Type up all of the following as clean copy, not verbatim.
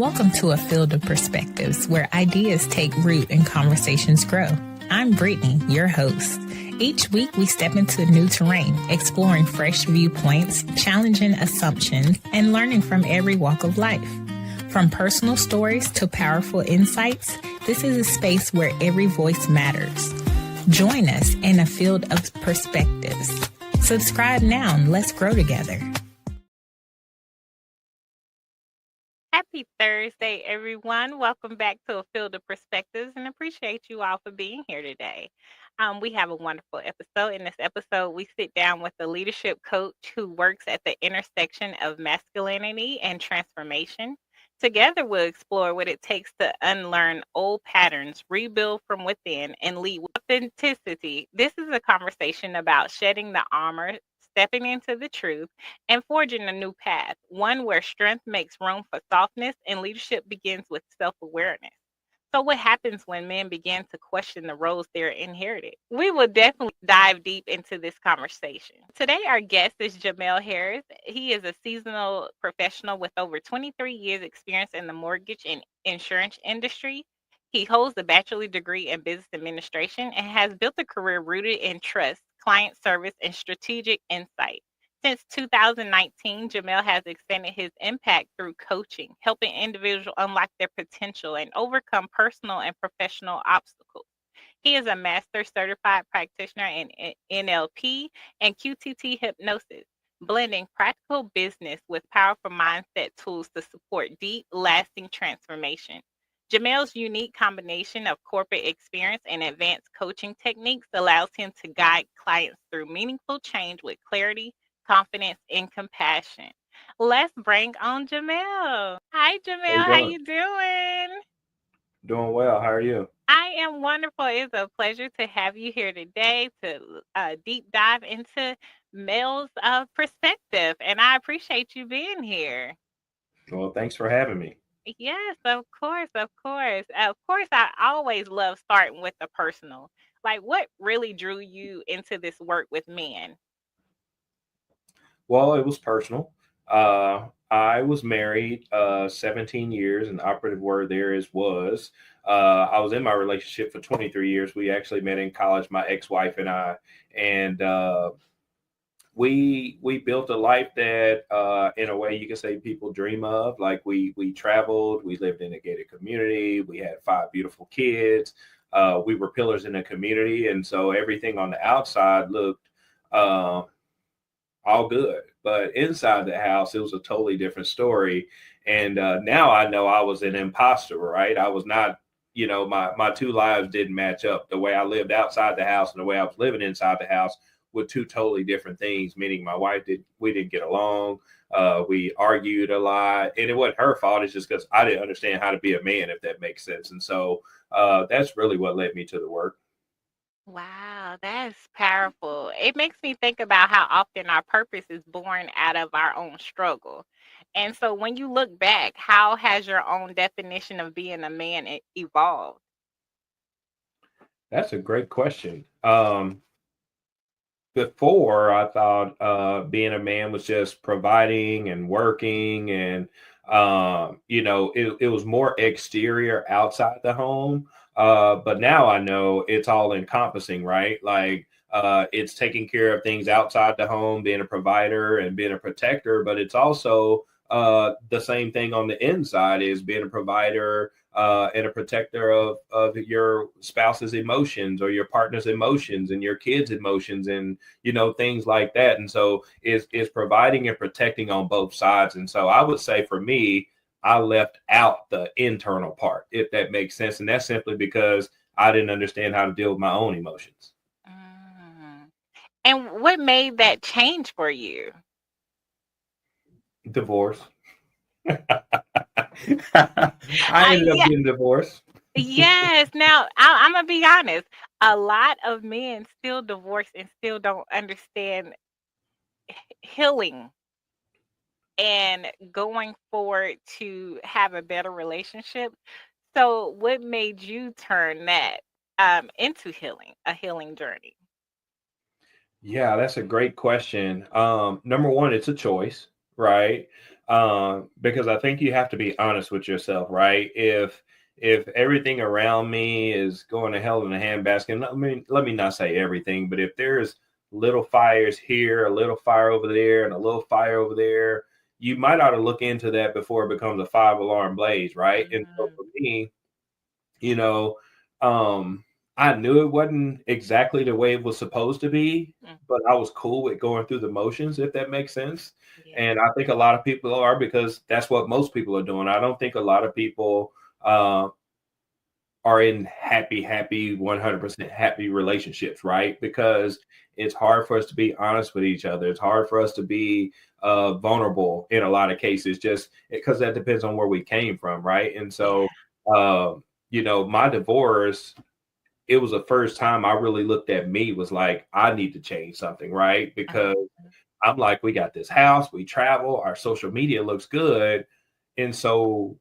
Welcome to a field of perspectives where ideas take root and conversations grow. I'm Brittany, your host. Each week we step into new terrain, exploring fresh viewpoints, challenging assumptions, and learning from every walk of life. From personal stories to powerful insights, this is a space where every voice matters. Join us in a field of perspectives. Subscribe now and let's grow together. Happy Thursday, everyone. Welcome back to A Field of Perspectives, and appreciate you all for being here today. We have a wonderful episode. In this episode, we sit down with a leadership coach who works at the intersection of masculinity and transformation. Together, we'll explore what it takes to unlearn old patterns, rebuild from within, and lead with authenticity. This is a conversation about shedding the armor, stepping into the truth, and forging a new path, one where strength makes room for softness and leadership begins with self awareness. So, what happens when men begin to question the roles they're inherited? We will definitely dive deep into this conversation. Today, our guest is Jamel Harris. He is a seasonal professional with over 23 years' experience in the mortgage and insurance industry. He holds a bachelor's degree in business administration and has built a career rooted in trust, client service, and strategic insight. Since 2019, Jamel has expanded his impact through coaching, helping individuals unlock their potential and overcome personal and professional obstacles. He is a master certified practitioner in NLP and QTT hypnosis, blending practical business with powerful mindset tools to support deep, lasting transformation. Jamel's unique combination of corporate experience and advanced coaching techniques allows him to guide clients through meaningful change with clarity, confidence, and compassion. Let's bring on Jamel. Hi, How you Jamel. How doing? you doing? Doing well. How are you? I am wonderful. It's a pleasure to have you here today to deep dive into male's perspective, and I appreciate you being here. Well, thanks for having me. Yes, of course, of course. Of course, I always love starting with the personal. Like, what really drew you into this work with men? Well, it was personal. I was married 17 years, and the operative word there is was. I was in my relationship for 23 years. We actually met in college, my ex-wife and I, and we built a life that, in a way, you can say people dream of. Like we traveled, we lived in a gated community, we had 5 beautiful kids. We were pillars in the community, and so everything on the outside looked uh, all good, but inside the house, it was a totally different story. And now I know I was an imposter, right? I was not. My two lives didn't match up. The way I lived outside the house and the way I was living inside the house were two totally different things. Meaning, we didn't get along. We argued a lot, and it wasn't her fault. It's just because I didn't understand how to be a man, if that makes sense. And so that's really what led me to the work. Wow, that's powerful. It makes me think about how often our purpose is born out of our own struggle. And so when you look back, how has your own definition of being a man evolved? That's a great question. Before, I thought being a man was just providing and working, and it was more exterior outside the home. But now I know it's all encompassing, right? Like, it's taking care of things outside the home, being a provider and being a protector, but it's also the same thing on the inside, is being a provider and a protector of your spouse's emotions, or your partner's emotions, and your kids' emotions, and things like that. And so is providing and protecting on both sides. And so I would say, for me, I left out the internal part, if that makes sense. And that's simply because I didn't understand how to deal with my own emotions. Mm. And what made that change for you? Divorce. I ended up Yeah, getting divorced. yes. Now, I'm gonna be honest. A lot of men still divorce and still don't understand healing and going forward to have a better relationship. So, what made you turn that into healing, a healing journey? Yeah, that's a great question. Number one, it's a choice, right? Because I think you have to be honest with yourself, right? If everything around me is going to hell in a handbasket, let me not say everything, but if there's little fires here, a little fire over there, and a little fire over there, you might ought to look into that before it becomes a 5 alarm blaze, right? And so Mm, for me, you know, um, I knew it wasn't exactly the way it was supposed to be, mm, but I was cool with going through the motions, if that makes sense. yeah. And I think a lot of people are, because that's what most people are doing. I don't think a lot of people uh, are in happy, 100% happy relationships, right? Because it's hard for us to be honest with each other. It's hard for us to be vulnerable in a lot of cases, just because that depends on where we came from, right? And Yeah. so, uh, my divorce, it was the first time I really looked at me, was like, I need to change something, right? Because Mhm. I'm like, we got this house, we travel, our social media looks good. And so,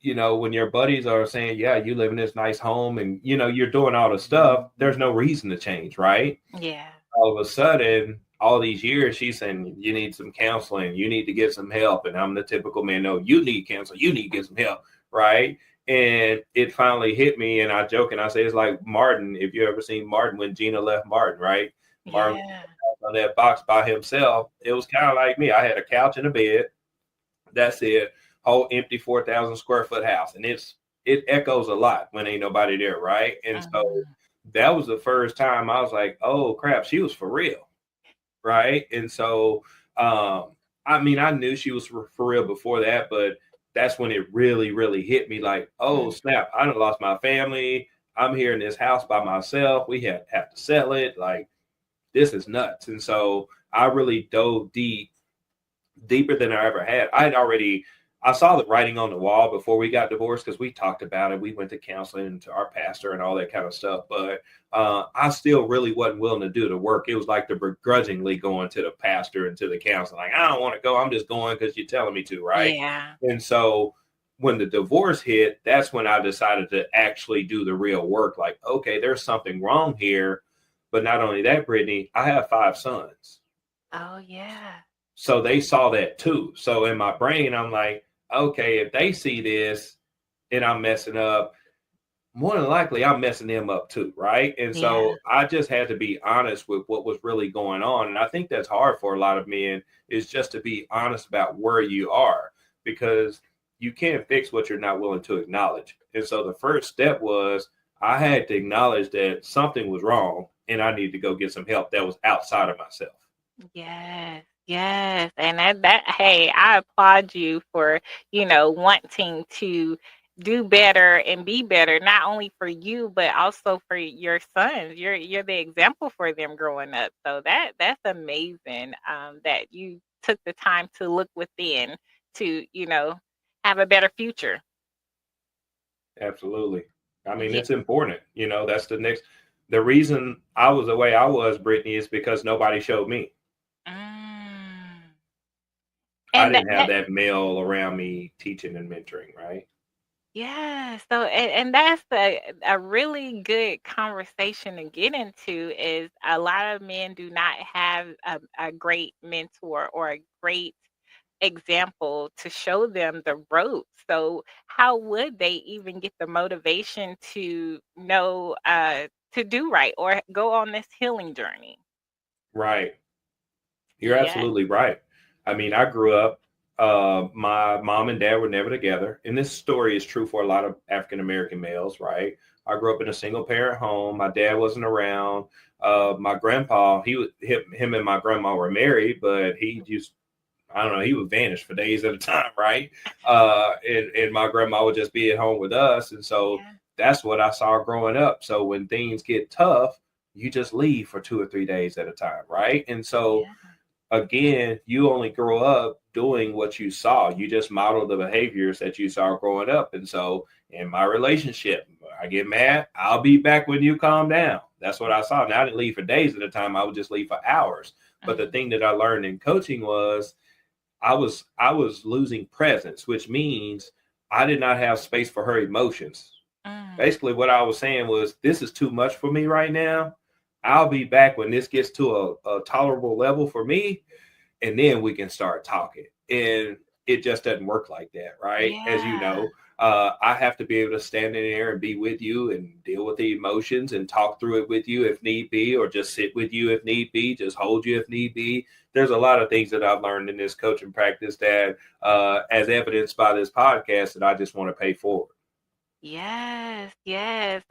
when your buddies are saying, yeah, you live in this nice home and, you're doing all the stuff, there's no reason to change, right? Yeah. All of a sudden, all these years, she's saying, you need some counseling, you need to get some help. And I'm the typical man, no, you need counseling, you need to get some help, right? And it finally hit me, and I joke and I say, it's like Martin. If you ever seen Martin when Gina left Martin, right? Martin Yeah. on that box by himself. It was kind of like me. I had a couch and a bed. That's it. Whole empty 4,000 square foot house, and it echoes a lot when ain't nobody there, right? And so Mhm. that was the first time I was like, oh crap, she was for real, right? And so, I mean, I knew she was for real before that, but that's when it really, really hit me. Like, oh Mm. snap, I done lost my family. I'm here in this house by myself. We have to sell it. Like, this is nuts. And so I really dove deeper than I ever had. I saw the writing on the wall before we got divorced, because we talked about it. We went to counseling and to our pastor and all that kind of stuff. But I still really wasn't willing to do the work. It was like the begrudgingly going to the pastor and to the counselor. Like, I don't want to go. I'm just going because you're telling me to, right? Yeah. And so when the divorce hit, that's when I decided to actually do the real work. Like, okay, there's something wrong here. But not only that, Brittany, I have 5 sons. Oh, yeah. So they saw that too. So in my brain, I'm like, okay, if they see this and I'm messing up, more than likely I'm messing them up too, right? And Yeah. so I just had to be honest with what was really going on. And I think that's hard for a lot of men, is just to be honest about where you are, because you can't fix what you're not willing to acknowledge. And so the first step was, I had to acknowledge that something was wrong and I need to go get some help that was outside of myself. Yes, yes. And hey, I applaud you for, wanting to do better and be better, not only for you, but also for your sons. You're the example for them growing up. So that's amazing, that you took the time to look within to, have a better future. Absolutely. I mean, Yeah. it's important. That's the reason I was the way I was, Brittany, is because nobody showed me. Mm. I And didn't have that male around me teaching and mentoring, right? yeah, so and that's a really good conversation to get into, is a lot of men do not have a great mentor or a great example to show them the ropes. So how would they even get the motivation to know to do right or go on this healing journey? Right. You're Yeah. absolutely right. I mean, I grew up, my mom and dad were never together. And this story is true for a lot of African American males, right? I grew up in a single parent home. My dad wasn't around. My grandpa, him and my grandma were married, but he just, I don't know, he would vanish for days at a time, right? And my grandma would just be at home with us. And so Yeah. that's what I saw growing up. So when things get tough, you just leave for 2 or 3 days at a time, right? And so Yeah. again, you only grow up doing what you saw. You just model the behaviors that you saw growing up. And so in my relationship, I get mad, I'll be back when you calm down. That's what I saw. Now I didn't leave for days at a time. I would just leave for hours. But the Mhm. thing that I learned in coaching was, I was losing presence, which means I did not have space for her emotions. Mm. Basically, what I was saying was, this is too much for me right now. I'll be back when this gets to a tolerable level for me, and then we can start talking. And it just doesn't work like that, right? As you Yeah. know, I have to be able to stand in there and be with you and deal with the emotions and talk through it with you if need be, or just sit with you if need be, just hold you if need be. There's a lot of things that I've learned in this coaching practice that, as evidenced by this podcast, that I just want to pay forward. Yes, yes.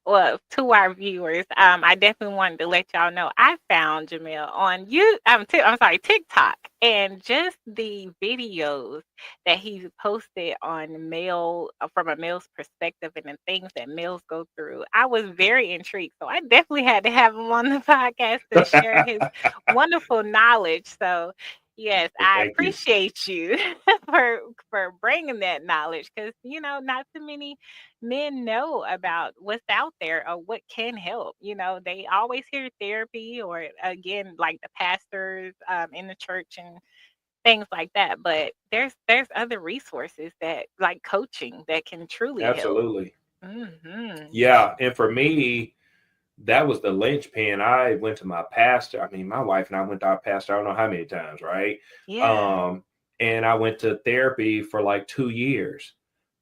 Well, to our viewers, I definitely wanted to let y'all know I found Jamil on I'm sorry, TikTok, and just the videos that he posted on male from a male's perspective and the things that males go through. I was very intrigued, so I definitely had to have him on the podcast to share his wonderful knowledge. So, yes, Well, I thank you. appreciate you for bringing that knowledge because not too many men know about what's out there or what can help. They always hear therapy or again like the pastors in the church and things like that. But there's other resources that like coaching that can truly help. Absolutely. Yeah. Yeah. And for me, that was the linchpin. I went to my pastor. I mean, my wife and I went to our pastor, I don't know how many times, right? Yeah. Um, and I went to therapy for like 2 years.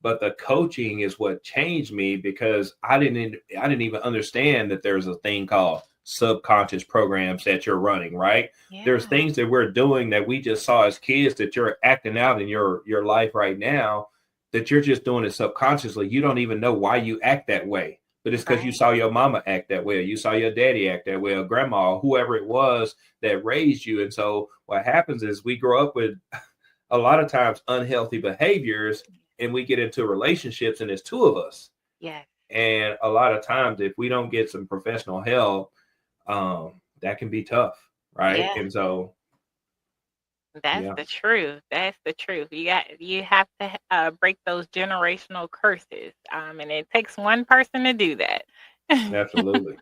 But the coaching is what changed me because I didn't even understand that there's a thing called subconscious programs that you're running, right? There's Yeah. things that we're doing that we just saw as kids that you're acting out in your life right now, that you're just doing it subconsciously. You don't even know why you act that way, but it's because you Right. saw your mama act that way, or you saw your daddy act that way, or grandma, or whoever it was that raised you. And so what happens is we grow up with a lot of times unhealthy behaviors, and we get into relationships, and there's two of us. Yes. And a lot of times, if we don't get some professional help, that can be tough, right? Yeah. And so, That's yeah, the truth. That's the truth. You have to break those generational curses, and it takes one person to do that. absolutely.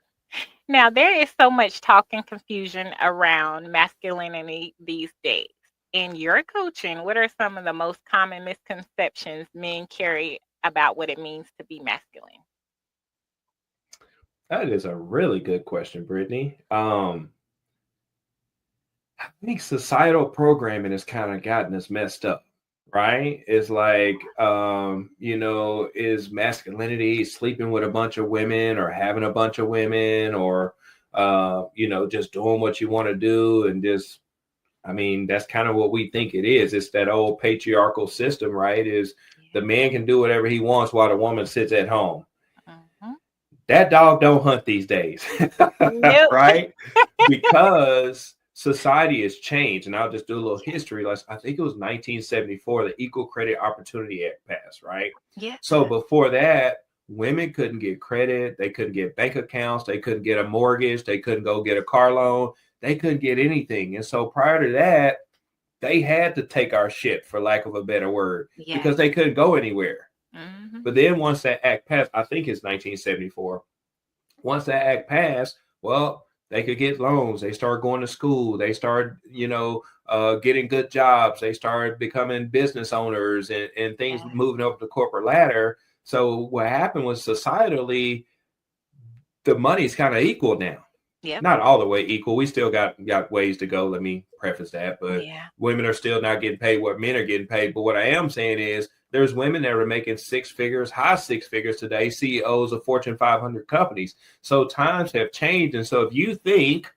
Now, there is so much talk and confusion around masculinity these days. In your coaching, what are some of the most common misconceptions men carry about what it means to be masculine? That is a really good question, Brittany. I think societal programming has kind of gotten us messed up, right? It's like, is masculinity sleeping with a bunch of women or having a bunch of women, or, just doing what you want to do and just, I mean, that's kind of what we think it is. It's that old patriarchal system, right? Is the Yeah. man can do whatever he wants while the woman sits at home. Hmm. That dog don't hunt these days, Nope. right? Because society has changed. And I'll just do a little Yeah. history. Like, I think it was 1974, the Equal Credit Opportunity Act passed, right? Yeah. So before that, women couldn't get credit, they couldn't get bank accounts, they couldn't get a mortgage, they couldn't go get a car loan, they couldn't get anything. And so prior to that, they had to take our shit, for lack of a better word, Yes. because they couldn't go anywhere. Hmm. But then once that act passed, I think it's 1974, once that act passed, well, they could get loans. They started going to school. They started, getting good jobs. They started becoming business owners, and things Yeah. moving up the corporate ladder. So what happened was societally, the money's kind of equal now. Yep. Not all the way equal. We still got ways to go. Let me preface that. But Yeah. women are still not getting paid what men are getting paid. But what I am saying is there's women that are making six figures, high six figures today, CEOs of Fortune 500 companies. So times have changed. And so if you think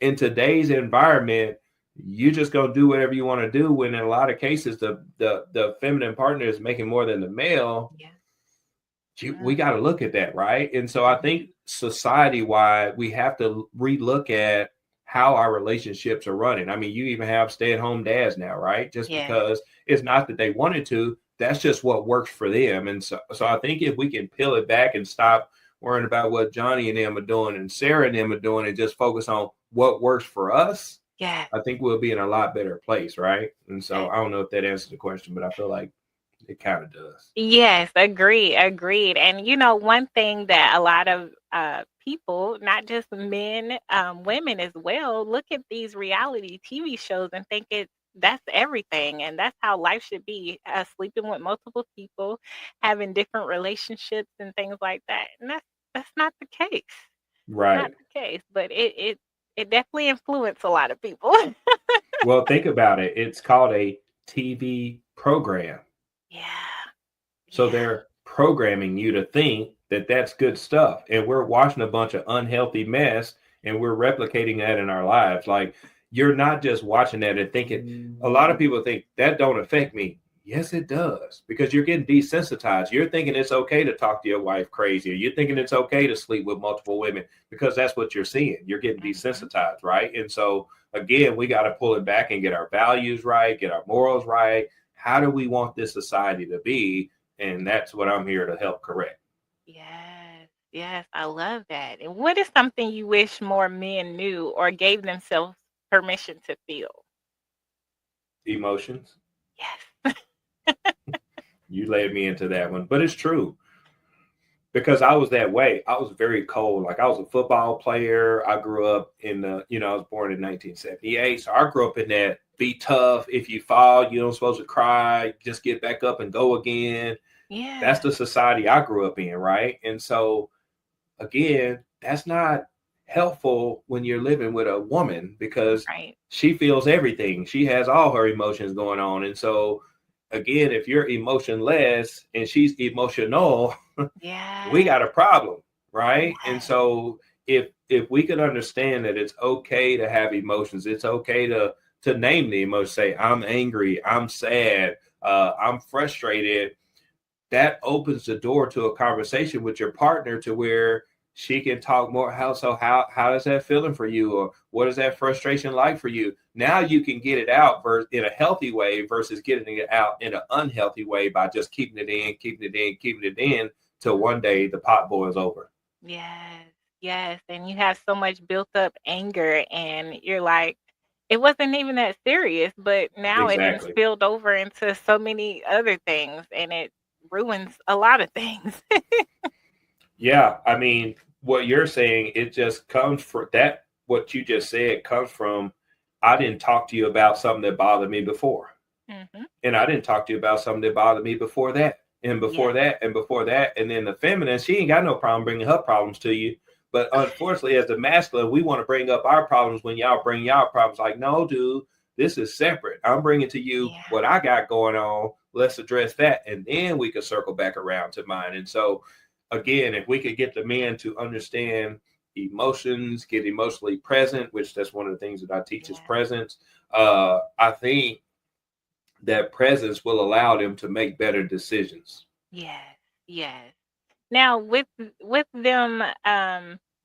in today's environment, you just go do whatever you want to do, when in a lot of cases the feminine partner is making more than the male, Yeah. we got to look at that, right? And so I Mhm. think society wide, we have to relook at how our relationships are running. I mean, you even have stay at home dads now, right? Just Yes. because it's not that they wanted to, that's just what works for them. And so I think if we can peel it back and stop worrying about what Johnny and them are doing and Sarah and them are doing, and just focus on what works for us, Yes. I think we'll be in a lot better place, right? And so I don't know if that answers the question, but I feel like it kind of does. Yes, agreed, agreed. And one thing that a lot of people, not just men, women as well, look at these reality TV shows and think that's everything, and that's how life should be. Sleeping with multiple people, having different relationships, and things like that. And that's not the case. Not Right. the case. But it definitely influenced a lot of people. Well, think about it. It's called a TV program. Yeah. So Yeah. they're programming you to think that that's good stuff. And we're watching a bunch of unhealthy mess and we're replicating that in our lives. Like you're not just watching that and thinking, a lot of people think that don't affect me. Yes, it does because you're getting desensitized. You're thinking it's okay to talk to your wife crazy, or you're thinking it's okay to sleep with multiple women because that's what you're seeing. You're getting Mm-hmm. desensitized, right? And so, again, we got to pull it back and get our values right, get our morals right. How do we want this society to be? And that's what I'm here to help correct. Yes. Yes. I love that. And what is something you wish more men knew or gave themselves permission to feel? Emotions. Yes. You led me into that one, but it's true because I was that way. I was very cold. Like I was a football player. I grew up in the, I was born in 1978. So I grew up in that be tough. If you fall, you don't supposed to cry. Just get back up and go again. That's Yeah. the society I grew up in, right? And so again, that's not helpful when you're living with a woman because Right. she feels everything. She has all her emotions going on. And so, again, if you're emotionless and she's emotional, we Yeah. got a problem, right? And Yes. so, if we could understand that it's okay to have emotions, it's okay to name the emotion, say I'm angry, I'm sad, I'm frustrated, that opens the door to a conversation with your partner to where she can talk more. How does that feeling for you, or what is that frustration like for you? Now you can get it out in a healthy way versus getting it out in an unhealthy way by just keeping it in, keeping it in, keeping it in till one day the pot boils over. Yes. Yes. And you have so much built up anger, and you're like, it wasn't even that serious, but now it done Exactly. spilled over into so many other things, and it ruins a lot of things. Yeah, I mean, what you're saying, it just comes from that. What you just said comes from, I didn't talk to you about something that bothered me before. Mhm. And I didn't talk to you about something that bothered me before that, and before Yes. that, and before that. And then the feminine, she ain't got no problem bringing her problems to you. But unfortunately, as the masculine, we want to bring up our problems when y'all bring y'all problems. Like, no, dude, this is separate. I'm bringing to you Yeah. what I got going on. Let's address that. And then we could circle back around to mine. And so, again, if we could get the men to understand emotions, get emotionally present, which that's one of the things that I teach is Yeah. presence. I think that presence will allow them to make better decisions. Yes. Yes. Now with them,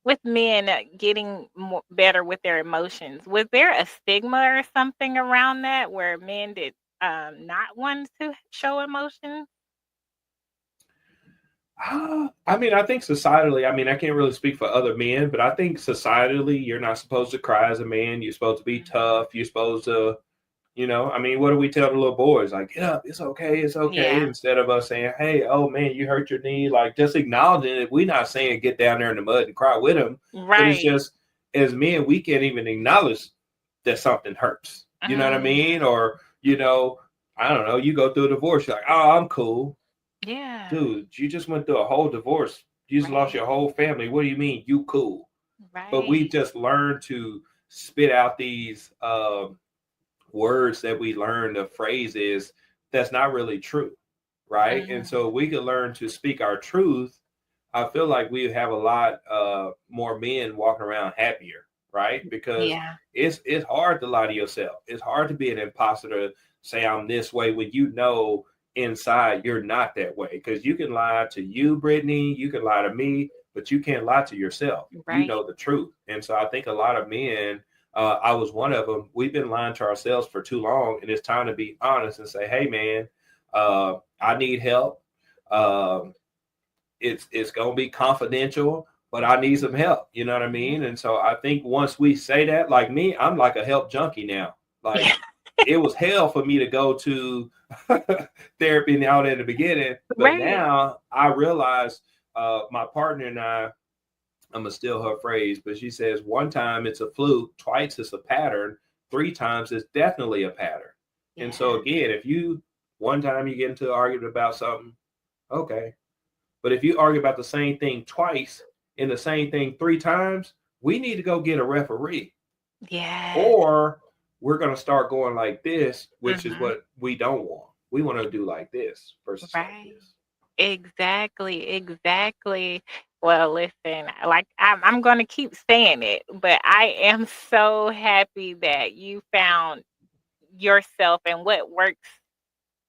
with men getting better with their emotions, was there a stigma or something around that where men did not want to show emotions? I mean, I think societally, I mean, I can't really speak for other men, but I think societally, you're not supposed to cry as a man. You're supposed to be Mhm. tough. You're supposed to, I mean, what do we tell the little boys? Like, get up, it's okay. Yeah. Instead of us saying, hey, oh man, you hurt your knee, like just acknowledging it. We're not saying get down there in the mud and cry with them, but it's Right. just as men, we can't even acknowledge that something hurts. You know what I Mm. mean? Or, I don't know, you go through a divorce, you're like, oh, I'm cool. Yeah. Dude, you just went through a whole divorce. You just lost Right. your whole family. What do you mean you cool? But we Right. just learned to spit out these words that we learned, the phrases that's not really true, right? And Mm. so we could learn to speak our truth. I feel like we have a lot more men walking around happier, right? Because Yeah. it's hard to lie to yourself. It's hard to be an imposter to say I'm this way when you know inside you're not that way. Because you can lie to you, Brittany, you can lie to me, but you can't lie to yourself. You Right. know the truth. And so I think a lot of men, I was one of them. We've been lying to ourselves for too long, and it's time to be honest and say, "Hey, man, I need help. Um, it's gonna be confidential, but I need some help." You know what I Mhm. mean? And so I think once we say that, like me, I'm like a help junkie now. Like Yeah. it was hell for me to go to therapy and all that in the beginning, but Right. now I realize my partner and I'm gonna steal her phrase, but she says one time it's a fluke, twice it's a pattern, three times it's definitely a pattern. And so Yeah. again, if you one time you get into an argument about something, okay. But if you argue about the same thing twice and the same thing three times, we need to go get a referee. Yes. Or we're going to start going like this, which is Mhm. what we don't want. We want to do like this versus like Right. this. Exactly, exactly. Well, listen, like I'm going to keep saying it, but I am so happy that you found yourself and what works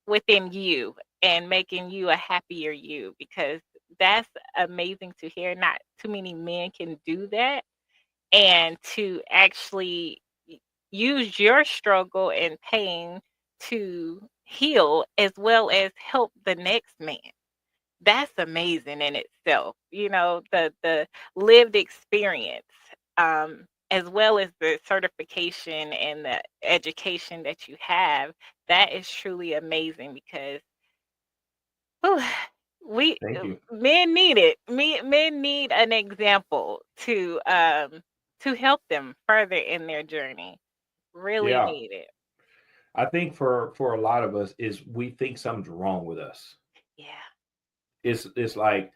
within you and making you a happier you, because that's amazing to hear. Not too many men can do that, and to actually use your struggle and pain to heal as well as help the next man. That's amazing in itself. The lived experience, as well as the certification and the education that you have, that is truly amazing because whew, we Thank you. men need it. Men need an example to help them further in their journey. Really Yeah. need it. I think for a lot of us is we think something's wrong with us. Yeah. It's like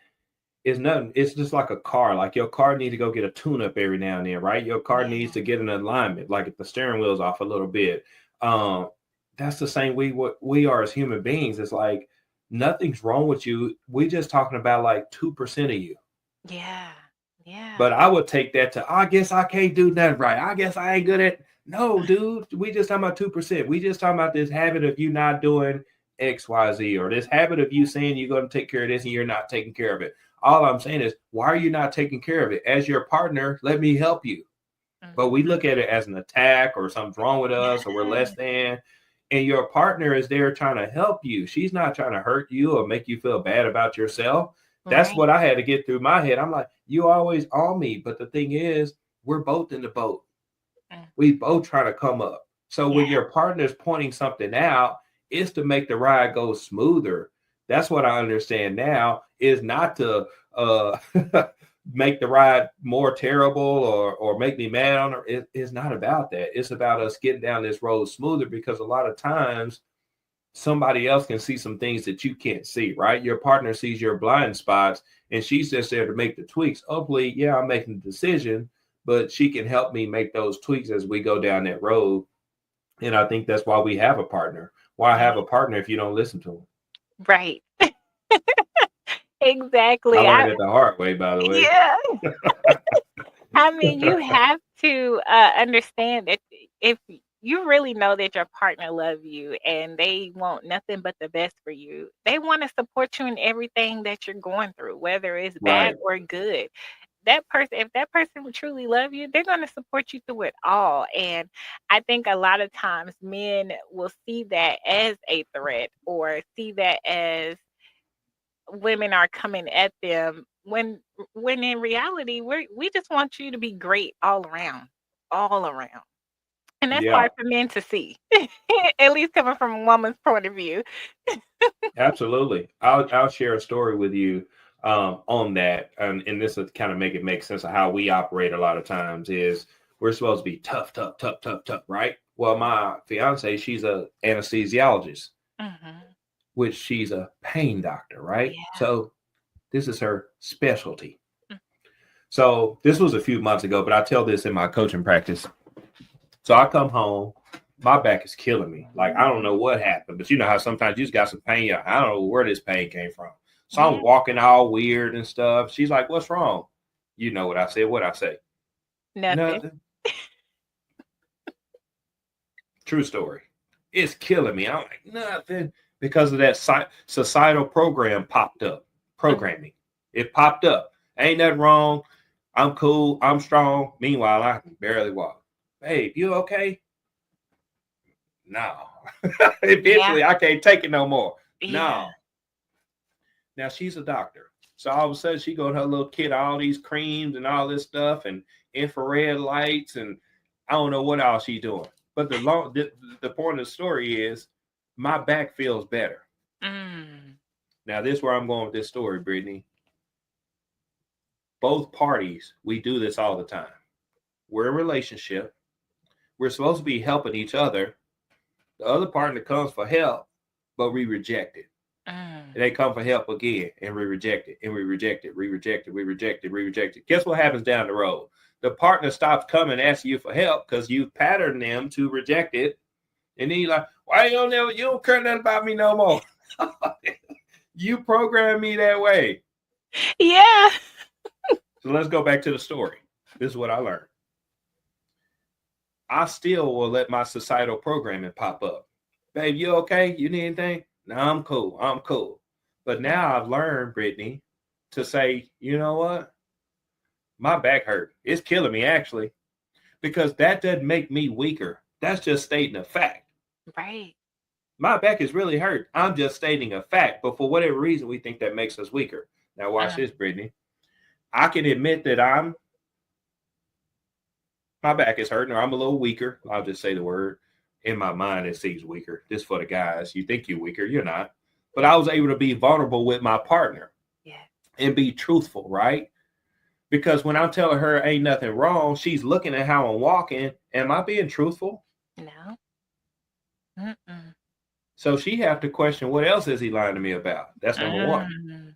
it's nothing. It's just like a car. Like your car needs to go get a tune up every now and then, right? Your car Yeah. needs to get an alignment, like if the steering wheel's off a little bit. Um, that's the same what we are as human beings. It's like nothing's wrong with you. We just talking about like 2% of you. Yeah. Yeah. But I would take that to I guess I can't do nothing right. I guess I ain't good at no, dude. We just talking about 2%. We just talking about this habit of you not doing XYZ, or this habit of you saying you're going to take care of this and you're not taking care of it. All I'm saying is, why are you not taking care of it? As your partner, let me help you. But we Mhm. look at it as an attack or something's wrong with us or we're less Yeah. than. And your partner is there trying to help you. She's not trying to hurt you or make you feel bad about yourself. That's Right. what I had to get through my head. I'm like, you always on me. But the thing is, we're both in the boat. Mm. We both trying to come up. So Yeah. when your partner's pointing something out, it's to make the ride go smoother. That's what I understand now, is not to uh make the ride more terrible or make me mad on her. It's not about that. It's about us getting down this road smoother, because a lot of times somebody else can see some things that you can't see, right? Your partner sees your blind spots and she's just there to make the tweaks. Hopefully, yeah, I'm making the decision, but she can help me make those tweaks as we go down that road. And I think that's why we have a partner. Why Yeah. have a partner if you don't listen to them? Right. I Exactly. learned it the hard way, by the way. Yeah. I mean, you have to understand that if you really know that your partner loves you and they want nothing but the best for you, they want to support you in everything that you're going through, whether it's bad Right. or good. That person, if that person would truly love you, they're going to support you through it all. And I think a lot of times men will see that as a threat or see that as women are coming at them when in reality we just want you to be great all around, and that's Yeah, hard for men to see. At least coming from a woman's point of view. absolutely. I'll share a story with you on that, and this will kind of make sense of how we operate a lot of times. Is we're supposed to be tough, tough, tough, tough, tough, right? Well, my fiance, she's a anesthesiologist, Hmm. which she's a pain doctor, right? Yeah. So this is her specialty. Mm. So this was a few months ago, but I tell this in my coaching practice. So I come home, my back is killing me. Like I don't know what happened, but you know how sometimes you just got some pain. I don't know where this pain came from. So I'm Yeah. walking all weird and stuff. She's like, "What's wrong?" You know what I said? What I say? Nothing. Nothing. True story. It's killing me. I'm like nothing because of that societal program popped up. Mm. Programming. It popped up. Ain't nothing wrong. I'm cool. I'm strong. Meanwhile, I can barely walk. Babe, you okay? No. Yeah. Eventually, I can't take it no more. Yeah. No. Now she's a doctor. So all of a sudden, she got her little kit, all these creams and all this stuff, and infrared lights, and I don't know what else she's doing. But the point of the story is, my back feels better. Mm. Now, this is where I'm going with this story, Brittany. Both parties, we do this all the time. We're in a relationship. We're supposed to be helping each other. The other partner comes for help, but we reject it. Mm. And they come for help again, and we reject it, and we reject it, we reject it, we reject it, we reject it. Guess what happens down the road? the partner stops coming asking you for help because you patterned them to reject it. And then you're like, why you don't care nothing about me no more? You programmed me that way. Yeah. So let's go back to the story. This is what I learned. I still will let my societal programming pop up. Babe, you okay? You need anything? No, I'm cool. I'm cool. But Mm. now I've learned, Brittany, to say, you know what? My back hurt. It's killing me, actually, because that doesn't make me weaker. That's just stating a fact. Right. My back is really hurt. I'm just stating a fact. But for whatever reason, we think that makes us weaker. Now, watch Mm. this, Brittany. I can admit that my back is hurting or I'm a little weaker. I'll just say the word. In my mind, it seems weaker. This for the guys. You think you're weaker, you're not. But I was able to be vulnerable with my partner Yeah. and be truthful, right? Because when I'm telling her ain't nothing wrong, she's looking at how I'm walking. Am I being truthful? No. Mm-mm. So she have to question what else is he lying to me about? That's number one. Mm.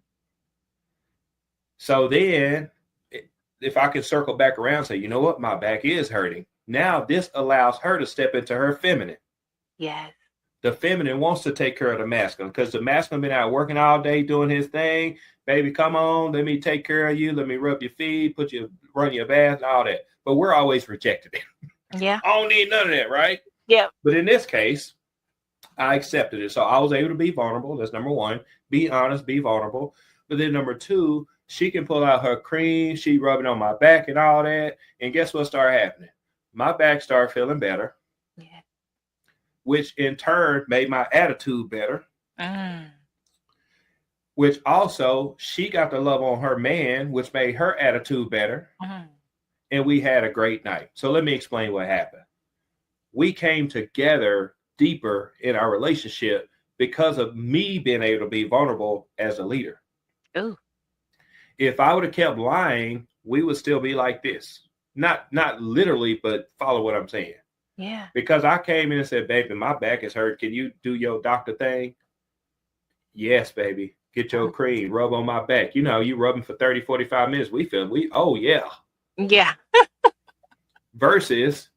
So then, if I can circle back around and say, you know what, my back is hurting. Now this allows her to step into her feminine. Yes. The feminine wants to take care of the masculine because the masculine been out working all day doing his thing. Baby, come on, let me take care of you. Let me rub your feet, run your bath, and all that. But we're always rejected it. Yeah. I don't need none of that, right? Yep. But in this case, I accepted it. So I was able to be vulnerable. That's number one. Be honest, be vulnerable. But then number two, she can pull out her cream, she rubbing on my back and all that. And guess what started happening? My back started feeling better, Yeah. which in turn made my attitude better, Mm. which also she got to love on her man, which made her attitude better. Mm. And we had a great night. So let me explain what happened. We came together deeper in our relationship because of me being able to be vulnerable as a leader. Ooh. If I would have kept lying, we would still be like this. Not literally, but follow what I'm saying. Yeah. Because I came in and said, baby, my back is hurt. Can you do your doctor thing? Yes, baby. Get your cream, rub on my back. You rubbing for 30, 45 minutes. Oh yeah. Yeah. Versus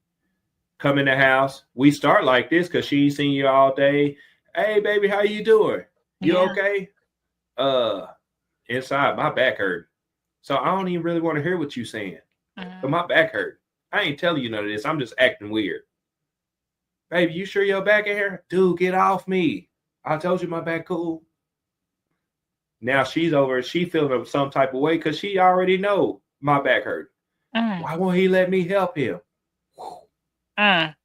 come in the house. We start like this because she ain't seen you all day. Hey, baby, how you doing? You Yeah. okay? Uh, Inside my back hurt. So I don't even really want to hear what you saying. But Mm. my back hurt. I ain't telling you none of this. I'm just acting weird. Baby, you sure your back in here? Dude, get off me. I told you my back cool. Now she's over. She feeling some type of way because she already know my back hurt. Mm. Why won't he let me help him? Mm.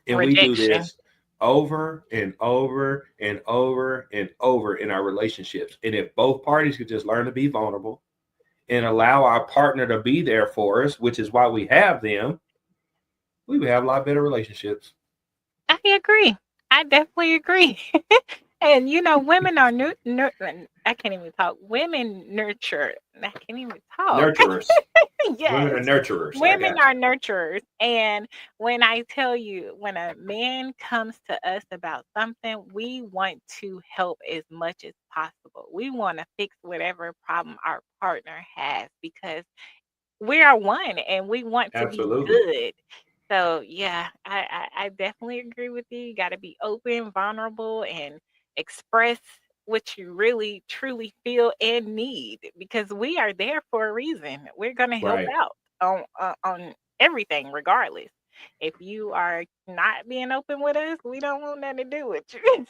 And we do Rejection. this over and over and over and over in our relationships. And if both parties could just learn to be vulnerable and allow our partner to be there for us, which is why we have them, we would have a lot better relationships. I agree. I definitely agree. And women are I can't even talk. Women nurture. I can't even talk. Nurturers. Women are Yes. nurturers. I Women got are you. nurturers. And when I tell you, when a man comes to us about something, we want to help as much as possible. We want to fix whatever problem our partner has because we are one and we want to be Absolutely. good. So yeah, I definitely agree with you. You got to be open, vulnerable, and express what you really truly feel and need because we are there for a reason. We're gonna help Right. out on everything, regardless. If you are not being open with us, we don't want nothing to do with you.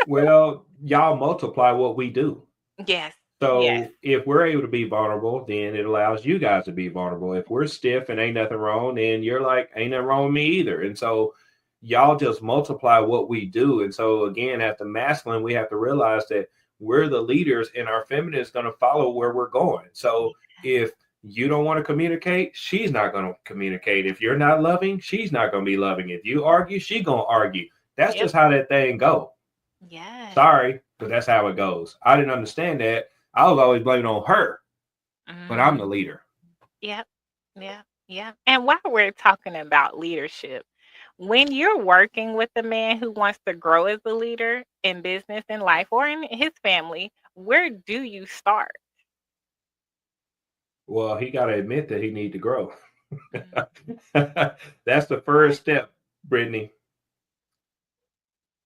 Well, y'all multiply what we do. Yes, yes, So if we're able to be vulnerable, then it allows you guys to be vulnerable. If we're stiff and ain't nothing wrong, then you're like, ain't nothing wrong with me either. And so y'all just multiply what we do. And so again, at the masculine, we have to realize that we're the leaders and our feminine is going to follow where we're going. So if you don't want to communicate, she's not going to communicate. If you're not loving, she's not going to be loving. If you argue, she's going to argue. That's yep, just how that thing go. yes. Sorry, but that's how it goes. I didn't understand that. I was always blaming on her, but I'm the Mm. leader. Yep, yep, yep. And while we're talking about leadership, when you're working with a man who wants to grow as a leader in business and life or in his family, where do you start? Well, he got to admit that he need to grow. Mm, That's the right. first step, Brittany.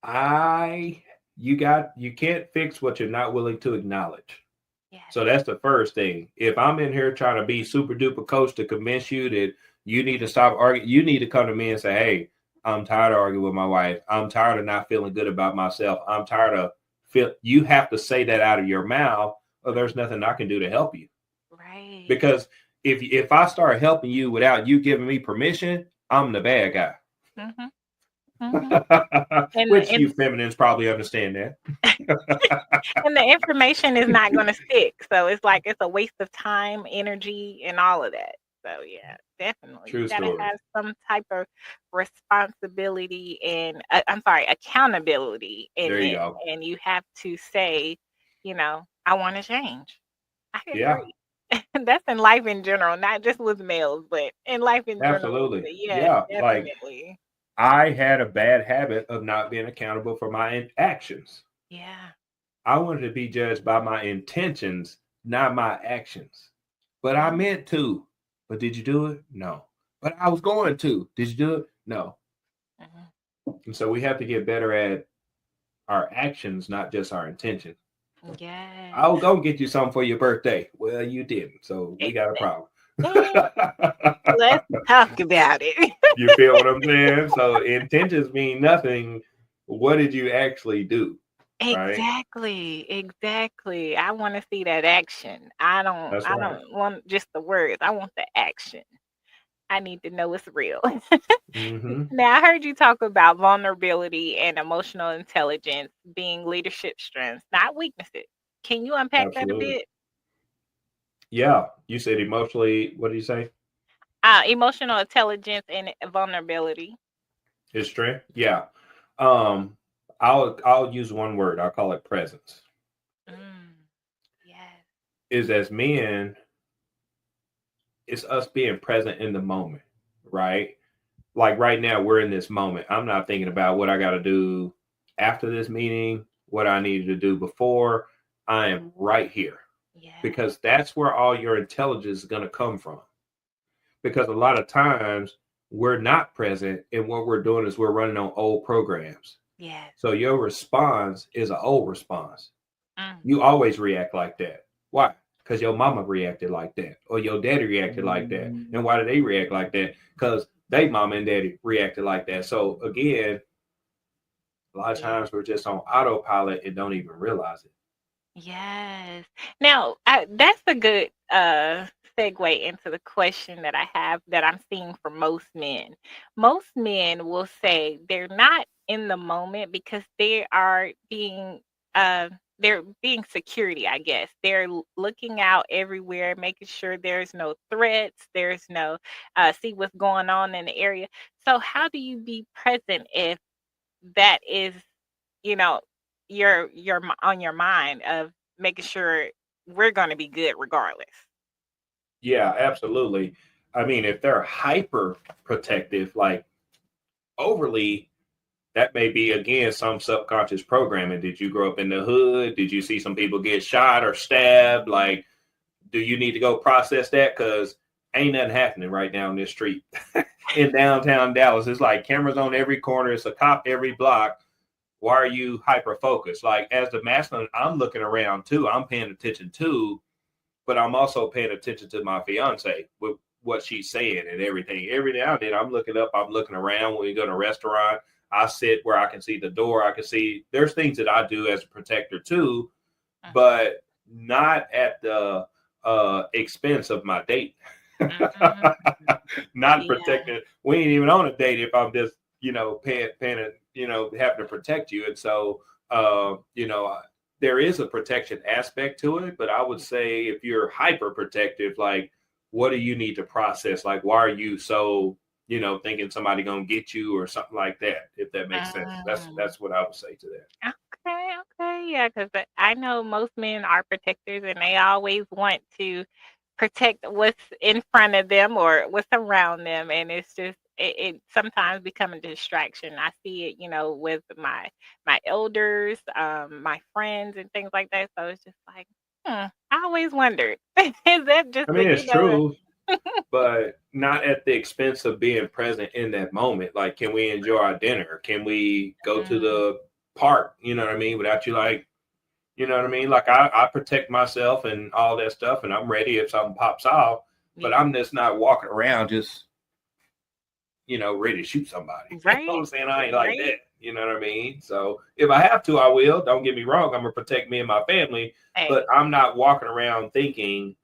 I you can't fix what you're not willing to acknowledge. Yes. So that's the first thing. If I'm in here trying to be super duper coach to convince you that you need to stop arguing, you need to come to me and say, "Hey, I'm tired of arguing with my wife. I'm tired of not feeling good about myself. I'm tired of feel." You have to say that out of your mouth, or there's nothing I can do to help you. Right. Because if I start helping you without you giving me permission, I'm the bad guy. Mhm. Mhm. And Which you and feminines probably understand that. and the information is not going to stick. So it's like it's a waste of time, energy, and all of that. So yeah, definitely, you True got to story. have some type of responsibility and I'm sorry, accountability in There you it, go. and you have to say, I want to change. I Yeah, agree. That's in life in general, not just with males, but in life in general. absolutely. But yeah, Yeah, like definitely. I had a bad habit of not being accountable for my actions. Yeah. I wanted to be judged by my intentions, not my actions. But I Mm-hmm. meant to. But did you do it? No. But I was going to. Did you do it? No. Mm-hmm. And so we have to get better at our actions, not just our intentions. Yes. I was gonna get you something for your birthday. Well, you didn't, so we got a problem. Eh, let's talk about it. You feel what I'm saying? So intentions mean nothing. What did you actually do? Right? Exactly, exactly. I wanna see that action. I don't That's I right. don't want just the words, I want the action. I need to know it's real. Mm-hmm. Now, I heard you talk about vulnerability and emotional intelligence being leadership strengths, not weaknesses. Can you unpack that a Absolutely. bit? Yeah. You said emotionally. What did you say? Emotional intelligence and vulnerability. His strength. Yeah. Um. I'll use one word. I'll call it presence. Mm, yes. Is as men, it's us being present in the moment, right? Like right now, we're in this moment. I'm not thinking about what I got to do after this meeting, what I needed to do before. I am right here Yeah. because that's where all your intelligence is going to come from. Because a lot of times we're not present, and what we're doing is we're running on old programs. Yes. So your response is an old response. Mm, You always react like that. Why? Because your mama reacted like that, or your daddy reacted like that. And why did they react like that? Because they mama and daddy reacted like that. So again, a lot of yeah. times we're just on autopilot and don't even realize it. Yes. Now, that's a good segue into the question that I have that I'm seeing for most men. Most men will say they're not in the moment because they are uh they're being security, I guess. They're looking out everywhere, making sure there's no threats, there's no see what's going on in the area. So how do you be present if that is, you know, on your mind of making sure we're gonna be good regardless. Yeah, absolutely. I mean, if they're hyper protective, like overly, that may be again some subconscious programming. Did you grow up in the hood? Did you see some people get shot or stabbed? Like, do you need to go process that? Because ain't nothing happening right now in this street in downtown Dallas. It's like cameras on every corner. It's a cop every block. Why are you hyper focused? Like as the masculine, I'm looking around too. I'm paying attention too, but I'm also paying attention to my fiance with what she's saying and everything. Every now and then I'm looking up, I'm looking around. When we go to a restaurant, I sit where I can see the door. I can see there's things that I do as a protector too, Mhm, but not at the expense of my date. mhm. Not Yeah. protecting. We ain't even on a date if I'm just paying it, having to protect you. And so there is a protection aspect to it, but I would say if you're hyper protective, like what do you need to process? Like why are you so thinking somebody gonna get you or something like that? If that makes sense, that's Mm. that's what I would say to that. Okay, okay, yeah, because I know most men are protectors and they always want to protect what's in front of them or what's around them, and it's just it sometimes become a distraction. I see it, with my elders, my friends, and things like that. So it's just like. I always wondered, is that just I the mean, it's you know true, but not at the expense of being present in that moment. Like, can we enjoy our dinner? Can we go to mm, the park? You know what I mean? Without you, like, you know what I mean? Like, I protect myself and all that stuff, and I'm ready if something pops off. But yeah, I'm just not walking around just, ready to shoot somebody. You know what I'm right, saying? I ain't like right. that. You know what I mean? So if I have to, I will. Don't get me wrong. I'm gonna protect me and my family, but Hey, I'm not walking around thinking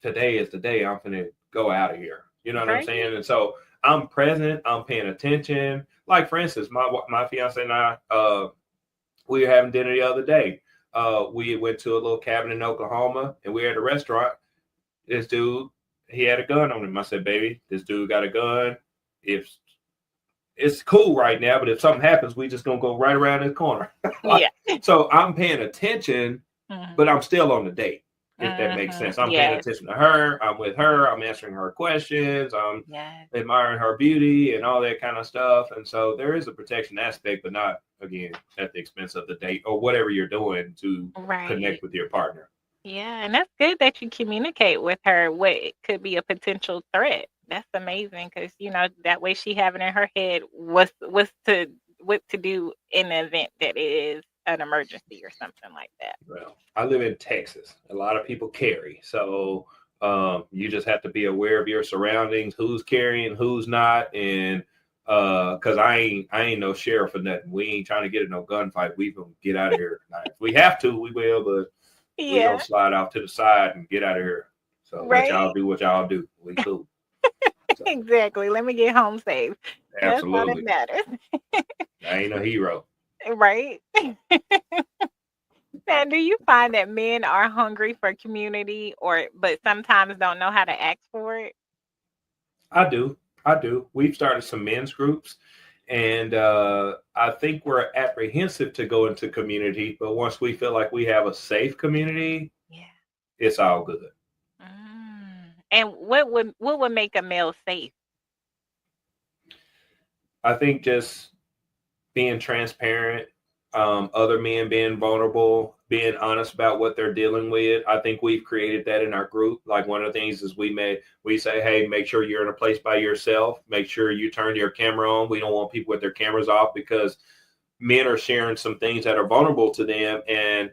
today is the day I'm gonna go out of here. You know what I'm right. saying? And so I'm present. I'm paying attention. Like for instance, my fiance and I, we were having dinner the other day. We went to a little cabin in Oklahoma, and we were at a restaurant. This dude, he had a gun on him. I said, "Baby, this dude got a gun. If it's cool right now, but if something happens, we just gonna go right around this corner." Yeah. So I'm paying attention, Mhm, but I'm still on the date, if that makes mhm. sense. I'm paying Yes, attention to her. I'm with her. I'm answering her questions. I'm yes. admiring her beauty and all that kind of stuff. And so there is a protection aspect, but not again at the expense of the date or whatever you're doing to Right. connect with your partner. Yeah, and that's good that you communicate with her what could be a potential threat. That's amazing because that way she having in her head what to do in the event that it is an emergency or something like that. Well, I live in Texas. A lot of people carry, so you just have to be aware of your surroundings, who's carrying, who's not, and because I ain't no sheriff or nothing. We ain't trying to get in no gunfight. We gonna get out of here tonight. If we have to, we will, but we gonna Yeah, slide off to the side and get out of here. So let y'all right. do what y'all do. We cool. So Exactly. Let me get home safe. That's all that absolutely, matters. I ain't a hero. Right? Now, do you find that men are hungry for community or but sometimes don't know how to ask for it? I do. I do. We've started some men's groups, and I think we're apprehensive to go into community. But once we feel like we have a safe community, Yeah. it's all good. And what would make a male safe? I think just being transparent, other men being vulnerable, being honest about what they're dealing with. I think we've created that in our group. Like one of the things is we say, hey, make sure you're in a place by yourself. Make sure you turn your camera on. We don't want people with their cameras off because men are sharing some things that are vulnerable to them. And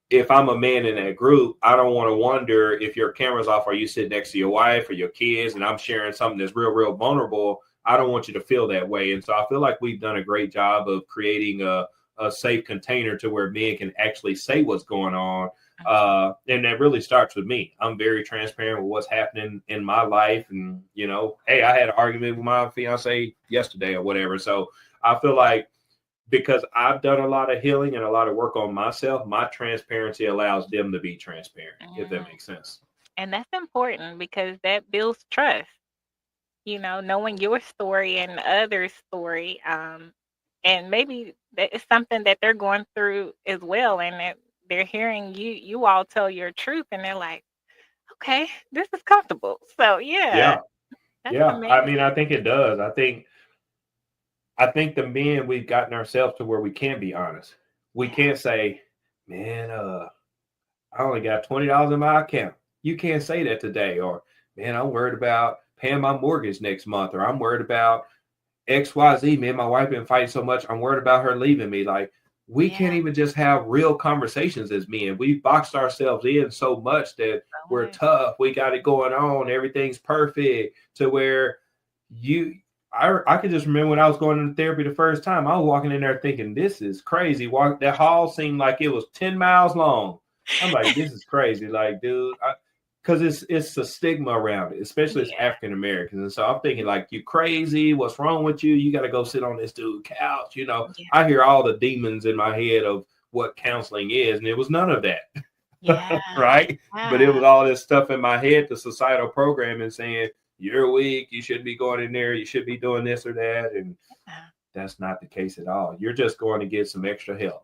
if I'm a man in that group, I don't want to wonder if your camera's off, are you sitting next to your wife or your kids, and I'm sharing something that's real, real vulnerable. I don't want you to feel that way. And so I feel like we've done a great job of creating a safe container to where men can actually say what's going on. And that really starts with me. I'm very transparent with what's happening in my life. And, hey, I had an argument with my fiance yesterday or whatever. So I feel like because I've done a lot of healing and a lot of work on myself, my transparency allows them to be transparent, if that Mm, makes sense. and that's important because that builds trust. Knowing your story and others' story, and maybe that is something that they're going through as well, and that they're hearing you all tell your truth, and they're like, okay, this is comfortable. So yeah, Yeah. that's Yeah. I amazing. mean, I think it does. I think the men we've gotten ourselves to where we can be honest. We Yeah, can't say, man, I only got $20 in my account. You can't say that today. Or, man, I'm worried about paying my mortgage next month. Or I'm worried about XYZ, me and my wife been fighting so much. I'm worried about her leaving me. Like, we yeah, can't even just have real conversations as men. We've boxed ourselves in so much that so we're much. tough. We got it going on. Everything's perfect to where you, I can just remember when I was going into therapy the first time, I was walking in there thinking, this is crazy. That hall seemed like it was 10 miles long. I'm like, this is crazy. Like, dude, because it's a stigma around it, especially as Yeah, African Americans. And so I'm thinking like, you crazy? What's wrong with you? You got to go sit on this dude couch. yeah, I hear all the demons in my head of what counseling is, and it was none of yeah, that, right? But it yeah. was all this stuff in my head, the societal programming saying you're weak, you shouldn't be going in there, you should be doing this or that, and that's not the case at all. You're just going to get some extra help.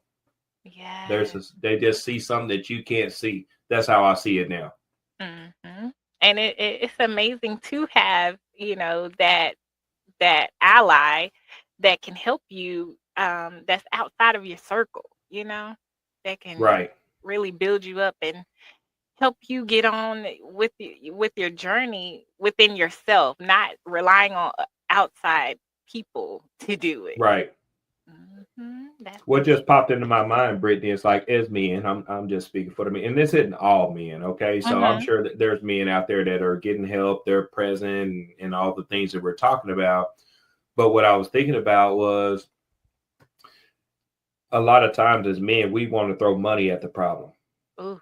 Yeah. They just see something that you can't see. That's how I see it now. Hmm. And it's amazing to have, that ally that can help you, that's outside of your circle, that can Right. really build you up and help you get on with your journey within yourself, not relying on outside people to do it. Right. That's the What just popped into my mind, Brittany, is like, as men, I'm just speaking for the men, and this isn't all men, okay? So I'm hmm sure that there's men out there that are getting help, they're present, and all the things that we're talking about. But what I was thinking about was a lot of times as men, we want to throw money at the problem. Oof.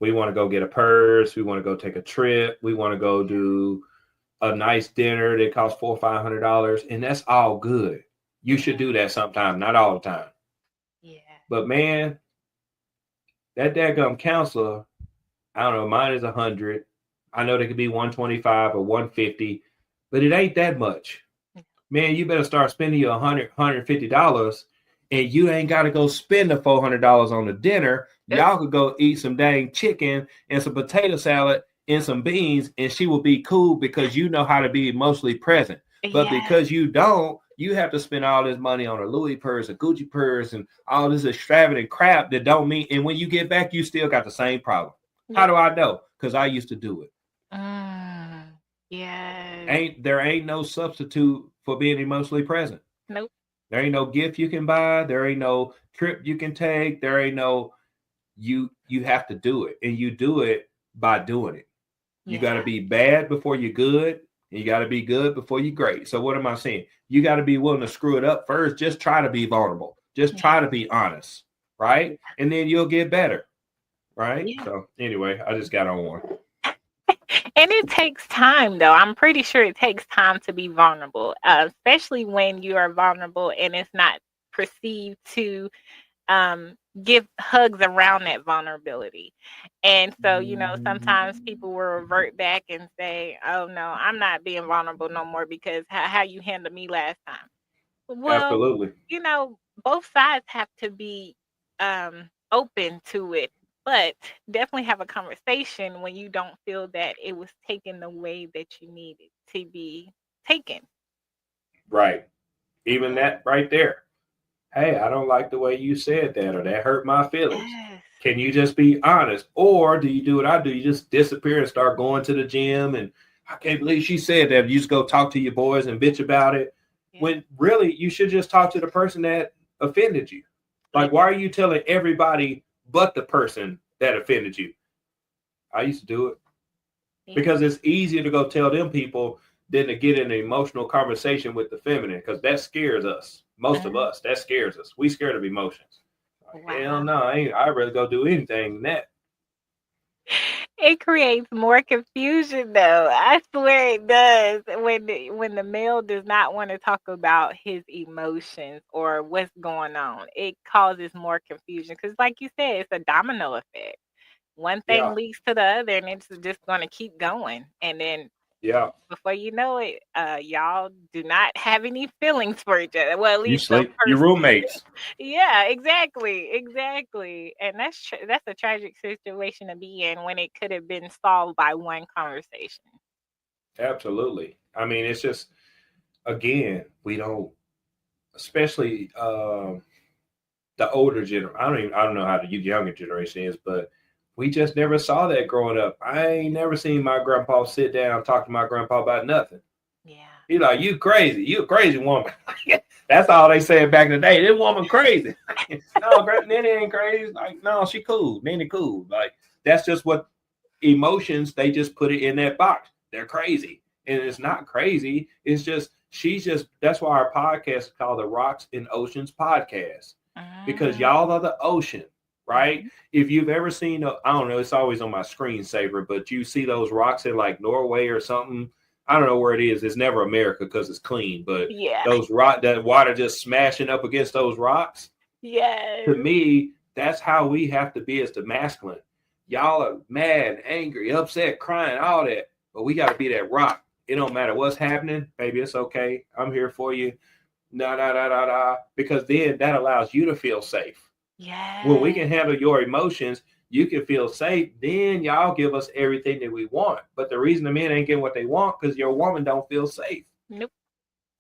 We want to go get a purse, we want to go take a trip, we want to go do a nice dinner that costs $400 or $500, and that's all good. You should do that sometime, not all the time. Yeah. But man, that daggum counselor, I don't know, mine is 100. I know they could be 125 or 150, but it ain't that much. Man, you better start spending your $150, and you ain't got to go spend the $400 on the dinner. Y'all could go eat some dang chicken and some potato salad and some beans, and she will be cool because you know how to be emotionally present. But Yeah. because you don't, you have to spend all this money on a Louis purse, a Gucci purse, and all this extravagant crap that don't mean. And when you get back, you still got the same problem. How Yep. do I know? Because I used to do it. Mm. Yes. Ain't no substitute for being emotionally present. Nope. There ain't no gift you can buy. There ain't no trip you can take. There ain't no you have to do it. And you do it by doing it. You got to Yeah. be bad before you're good. And you got to be good before you're great. So what am I saying? You got to be willing to screw it up first. Just try to be vulnerable. Just try to be honest, right? And then you'll get better, right? Yeah. So anyway, I just got on one. And it takes time, though. I'm pretty sure it takes time to be vulnerable, especially when you are vulnerable and it's not perceived to give hugs around that vulnerability. And so, sometimes people will revert back and say, oh, no, I'm not being vulnerable no more because how you handled me last time. Well, Absolutely. you know, both sides have to be open to it, but definitely have a conversation when you don't feel that it was taken the way that you needed to be taken. Right. Even Yeah. that right there. Hey, I don't like the way you said that, or that hurt my feelings. Yes. Can you just be honest? Or do you do what I do? You just disappear and start going to the gym. And I can't believe she said that. You just go talk to your boys and bitch about it. Yeah. When really you should just talk to the person that offended you. Yeah. Like, why are you telling everybody but the person that offended you? I used to do it Yeah. because it's easier to go tell them people than to get in an emotional conversation with the feminine, because that scares us. Most of Mhm. us, that scares us. We scared of emotions. Like, hell Wow. no, I'd rather go do anything than that. It creates more confusion though. I swear it does. When the male does not want to talk about his emotions or what's going on, it causes more confusion because like you said, it's a domino effect. One thing Yeah, leads to the other and it's just going to keep going. And then yeah. before you know it, y'all do not have any feelings for each other. Well, at You least the sleep, your person. roommates. Yeah, exactly, exactly. And that's a tragic situation to be in when it could have been solved by one conversation. Absolutely. I mean, it's just, again, we don't, especially the older generation. I don't know how the younger generation is, but we just never saw that growing up. I ain't never seen my grandpa sit down and talk to my grandpa about nothing. Yeah. He like, you crazy. You a crazy woman. That's all they said back in the day. This woman crazy. No, Nanny ain't crazy. Like, no, she cool. Nanny cool. Like, that's just what emotions, they just put it in that box. They're crazy. And it's not crazy. It's just, she's just, that's why our podcast is called the Rocks and Oceans Podcast. Because Mhm, y'all are the ocean, right? mhm. If you've ever seen, I don't know, it's always on my screensaver, but you see those rocks in like Norway or something. I don't know where it is. It's never America because it's clean, but Yeah. those rock, that water just smashing up against those rocks. To Yes. me, that's how we have to be as the masculine. Y'all are mad, angry, upset, crying, all that, but we got to be that rock. It don't matter what's happening, baby. It's okay. I'm here for you. Nah, nah, nah, nah, nah. Because then that allows you to feel safe. When we Yes. can handle your emotions, you can feel safe. Then y'all give us everything that we want. But the reason the men ain't getting what they want because your woman don't feel safe. Nope.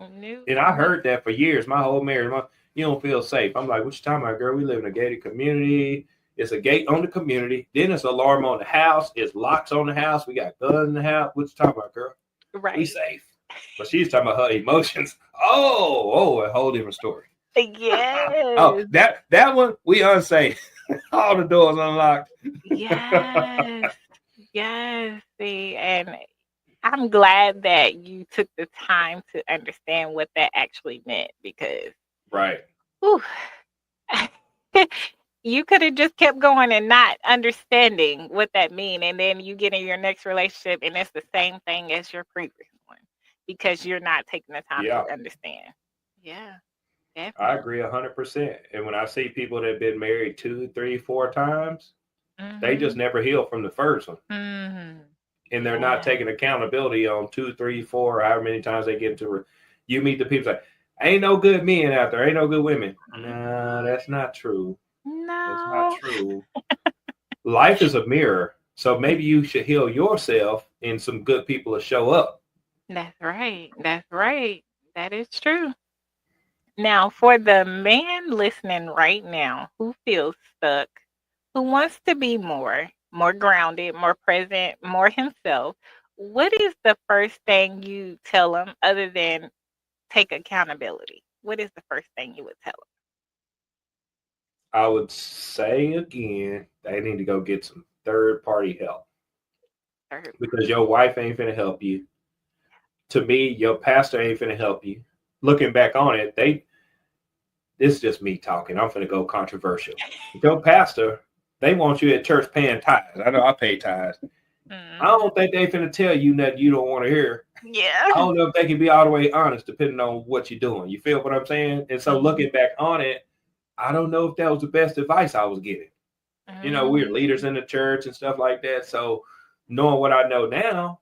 Nope. And I Nope. heard that for years. My whole marriage, you don't feel safe. I'm like, what you talking about, girl? We live in a gated community. It's a gate on the community. Then it's alarm on the house. It's locks on the house. We got guns in the house. What you talking about, girl? We Right. safe. But she's talking about her emotions. Oh, a whole different story. Oh, Yes. that one we unsafe. All the doors unlocked. Yes. Yes. See, and I'm glad that you took the time to understand what that actually meant because Right. whew, you could have just kept going and not understanding what that mean, and then you get in your next relationship and it's the same thing as your previous one because you're not taking the time Yeah, to understand. Yeah, I definitely. agree 100%. And when I see people that have been married two, three, four times, they just Mhm. never heal from the first one. Mhm. And they're not Yeah. taking accountability on two, three, four, however many times they get into it. You meet the people like, ain't no good men out there, ain't no good women. No, that's not true. That's not No. true. Life is a mirror. So maybe you should heal yourself and some good people will show up. That's right. That's right. That is true. Now, for the man listening right now who feels stuck, who wants to be more grounded, more present, more himself, what is the first thing you tell him other than take accountability? What is the first thing you would tell I would say again, they need to go get some third party help him? Third because your wife ain't finna help you. To me, your pastor ain't finna help you. Looking back on it, this is just me talking. I'm finna go controversial. Your pastor, they want you at church paying tithes. I know I pay tithes. I Mhm. don't think they finna tell you nothing you don't want to hear. Yeah. I don't know if they can be all the way honest depending on what you're doing. You feel what I'm saying? And so Mhm. looking back on it, I don't know if that was the best advice I was getting. We're leaders Mhm. in the church and stuff like that. So knowing what I know now,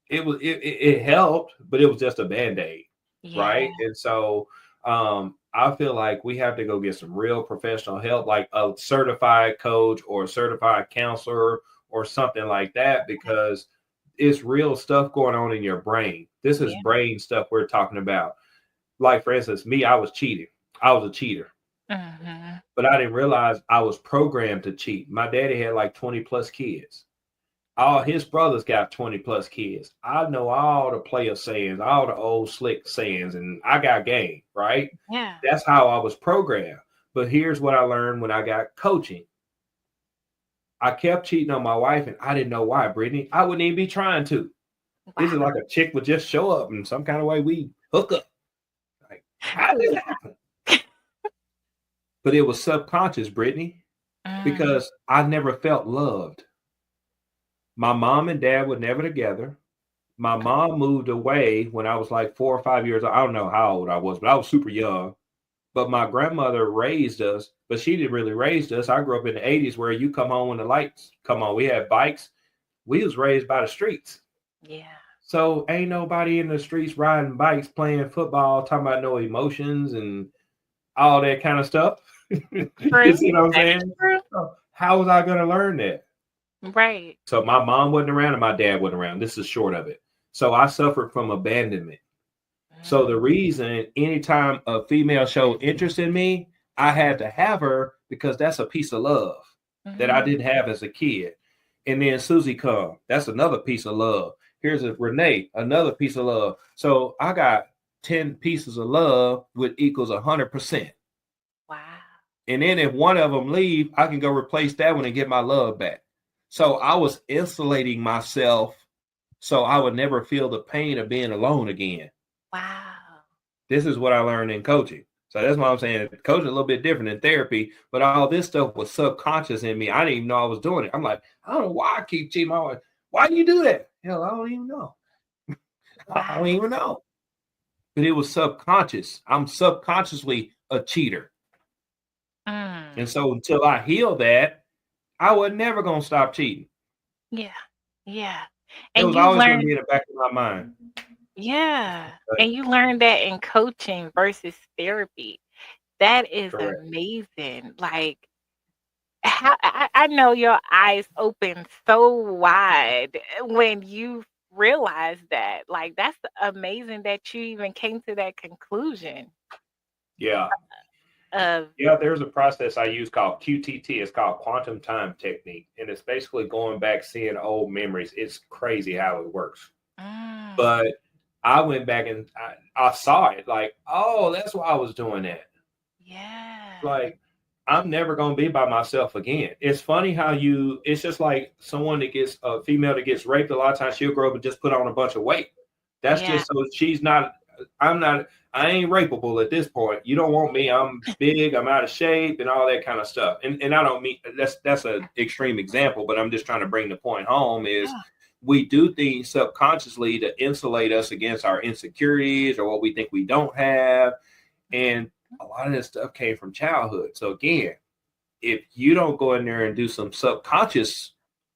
it helped, but it was just a band-aid, Yeah. right? And so I feel like we have to go get some real professional help, like a certified coach or a certified counselor or something like that, because it's real stuff going on in your brain. This is Yeah. brain stuff we're talking about. Like for instance, me, I was cheating. I was a cheater, Mhm. but I didn't realize I was programmed to cheat. My daddy had like 20 plus kids. All his brothers got 20 plus kids. I know all the player sayings, all the old slick sayings, and I got game, right? Yeah. That's how I was programmed. But here's what I learned when I got coaching. I kept cheating on my wife, and I didn't know why, Brittany. I wouldn't even be trying to. This is Wow. like a chick would just show up in some kind of way we hook up. Like, how did this happen? But it was subconscious, Brittany, Mm. because I never felt loved. My mom and dad were never together. My mom moved away when I was like 4 or 5 years old. I don't know how old I was, but I was super young. But my grandmother raised us, but she didn't really raise us. I grew up in the 80s where you come home when the lights come on. We had bikes. We was raised by the streets. Yeah. So ain't nobody in the streets riding bikes, playing football, talking about no emotions and all that kind of stuff. You True. see what I'm That is saying? true. So how was I going to learn that? Right. So my mom wasn't around and my dad wasn't around. This is short of it. So I suffered from abandonment. So the Mm. reason anytime a female showed interest in me, I had to have her because that's a piece of love that I Mhm. didn't have as a kid. And then Susie come, that's another piece of love. Here's a Renee, another piece of love. So I got 10 pieces of love, which equals 100%. Wow. And then if one of them leave, I can go replace that one and get my love back. So I was insulating myself so I would never feel the pain of being alone again. Wow. This is what I learned in coaching. So that's why I'm saying coaching is a little bit different than therapy, but all this stuff was subconscious in me. I didn't even know I was doing it. I'm like, I don't know why I keep cheating my wife. Why do you do that? Hell, I don't even know. I don't Wow. even know. But it was subconscious. I'm subconsciously a cheater. And Mm. so until I heal that, I was never gonna stop cheating. Yeah. Yeah. It And was you always gonna learned be in the back of my mind. yeah. But And you learned that in coaching versus therapy. That is correct. amazing. Like how I know your eyes open so wide when you realized that. Like that's amazing that you even came to that conclusion. Yeah. of Yeah, there's a process I use called QTT. It's called quantum time technique. And it's basically going back, seeing old memories. It's crazy how it works. mm, But I went back and I saw it like, oh, that's why I was doing that. yeah, Like, I'm never going to be by myself again. It's funny how it's just like someone that gets a female that gets raped. A lot of times she'll grow up and just put on a bunch of weight. That's yeah, just so she's not, I'm not, I ain't rapeable at this point. You don't want me. I'm big, I'm out of shape and all that kind of stuff. And I don't mean that's an extreme example, but I'm just trying to bring the point home is yeah, we do things subconsciously to insulate us against our insecurities or what we think we don't have. And a lot of this stuff came from childhood. So again, if you don't go in there and do some subconscious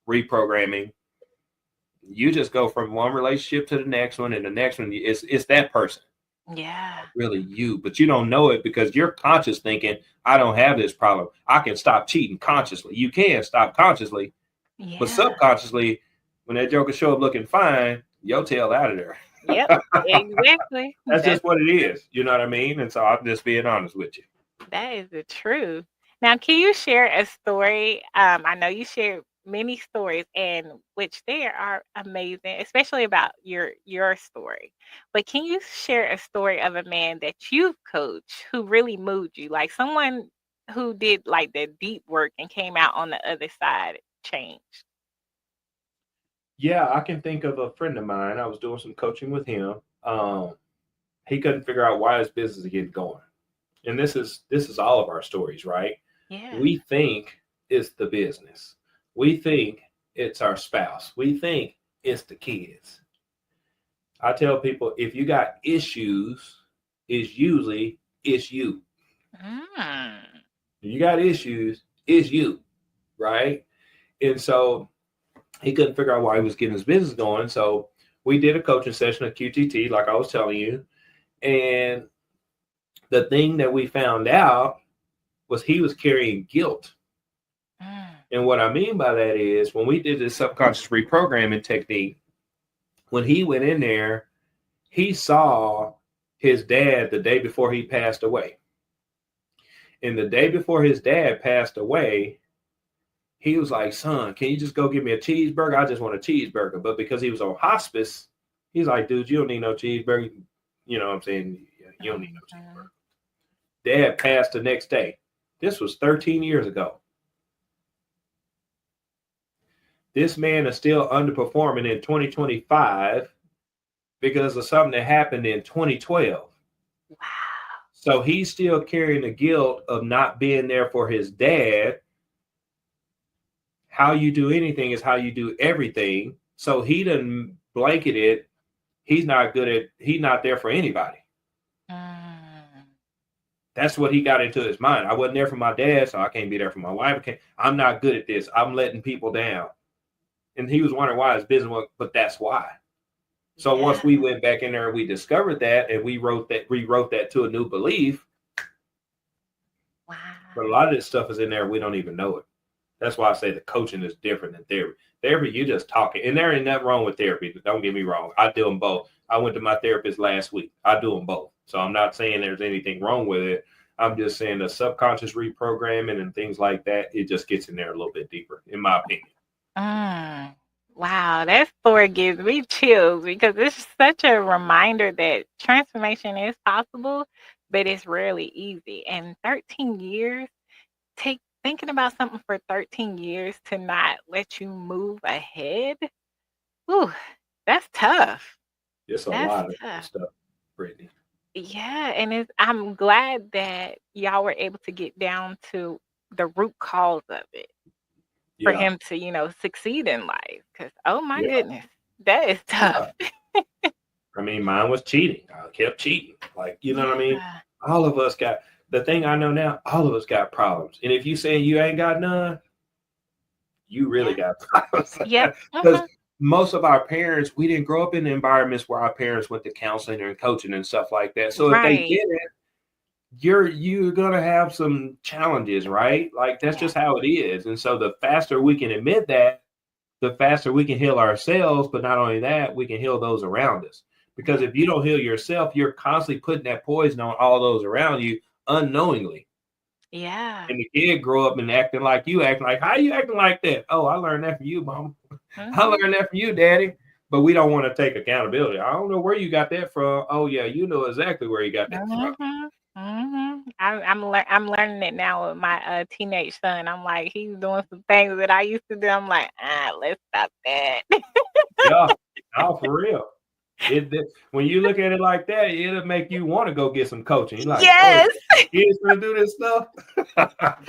reprogramming, you just go from one relationship to the next one, and the next one it's that person, yeah, really you, but you don't know it because you're conscious thinking, I don't have this problem. I can stop cheating consciously. You can stop consciously, but yeah. subconsciously, when that joker show up looking fine, your tail out of there. Yep, exactly. That's just what it is. You know what I mean? And so I'm just being honest with you. That is the truth. Now, can you share a story? I know you shared many stories, and which they are amazing, especially about your story. But can you share a story of a man that you've coached who really moved you, like someone who did like the deep work and came out on the other side changed? Yeah, I can think of a friend of mine. I was doing some coaching with him. He couldn't figure out why his business is getting going. And this is all of our stories, right? Yeah. We think it's the business. We think it's our spouse. We think it's the kids. I tell people if you got issues, it's you. Mm. If you got issues, it's you, right? And so he couldn't figure out why he was getting his business going. So we did a coaching session at QTT, like I was telling you. And the thing that we found out was he was carrying guilt. Mm. And what I mean by that is when we did this subconscious reprogramming technique, when he went in there, he saw his dad the day before he passed away. And the day before his dad passed away, he was like, son, can you just go get me a cheeseburger? I just want a cheeseburger. But because he was on hospice, he's like, dude, you don't need no cheeseburger. You know what I'm saying? You don't need no Mhm. cheeseburger. Dad passed the next day. This was 13 years ago. This man is still underperforming in 2025 because of something that happened in 2012. Wow. So he's still carrying the guilt of not being there for his dad. How you do anything is how you do everything. So he done blanketed. He's not there for anybody. Mm. That's what he got into his mind. I wasn't there for my dad, so I can't be there for my wife. I'm not good at this. I'm letting people down. And he was wondering why his business was, but that's why. So Yeah. once we went back in there and we discovered that and we rewrote that to a new belief, but a Wow. lot of this stuff is in there, we don't even know it. That's why I say the coaching is different than therapy. Therapy, you just talking. And there ain't nothing wrong with therapy. Don't get me wrong. I do them both. I went to my therapist last week. I do them both. So I'm not saying there's anything wrong with it. I'm just saying the subconscious reprogramming and things like that, it just gets in there a little bit deeper, in my opinion. Mm. Wow, that story gives me chills because it's such a reminder that transformation is possible, but it's rarely easy. And 13 years, take thinking about something for 13 years to not let you move ahead. Ooh, that's tough. It's a That's lot of tough. stuff, Brittany. Yeah, and I'm glad that y'all were able to get down to the root cause of it for Yeah. him to, succeed in life. Cause oh my Yeah. goodness, that is tough. Yeah. I mean, mine was cheating. I kept cheating. Like, you know what I mean? Yeah. All of us got the thing I know now, all of us got problems. And if you saying you ain't got none, you really Yeah. got problems. Yep. Because most of our parents, we didn't grow up in environments where our parents went to counseling and coaching and stuff like that. So if they Right. didn't, you're gonna have some challenges, right? Like that's Yeah. just how it is. And so the faster we can admit that, the faster we can heal ourselves. But not only that, we can heal those around us. Yeah. Because if you don't heal yourself, you're constantly putting that poison on all those around you unknowingly. Yeah. And the kid grow up and acting like you acting like, how you acting like that? Oh, I learned that from you, mom. I Mhm. learned that from you, daddy. But we don't want to take accountability. I don't know where you got that from. Oh yeah, you know exactly where you got that from. Mhm. Mhm. I'm learning it now with my teenage son. I'm like, he's doing some things that I used to do. I'm like, let's stop that. Yeah, no, for real. When you look at it like that, it'll make you want to go get some coaching. You're like, oh, Yes. kids gonna do this stuff.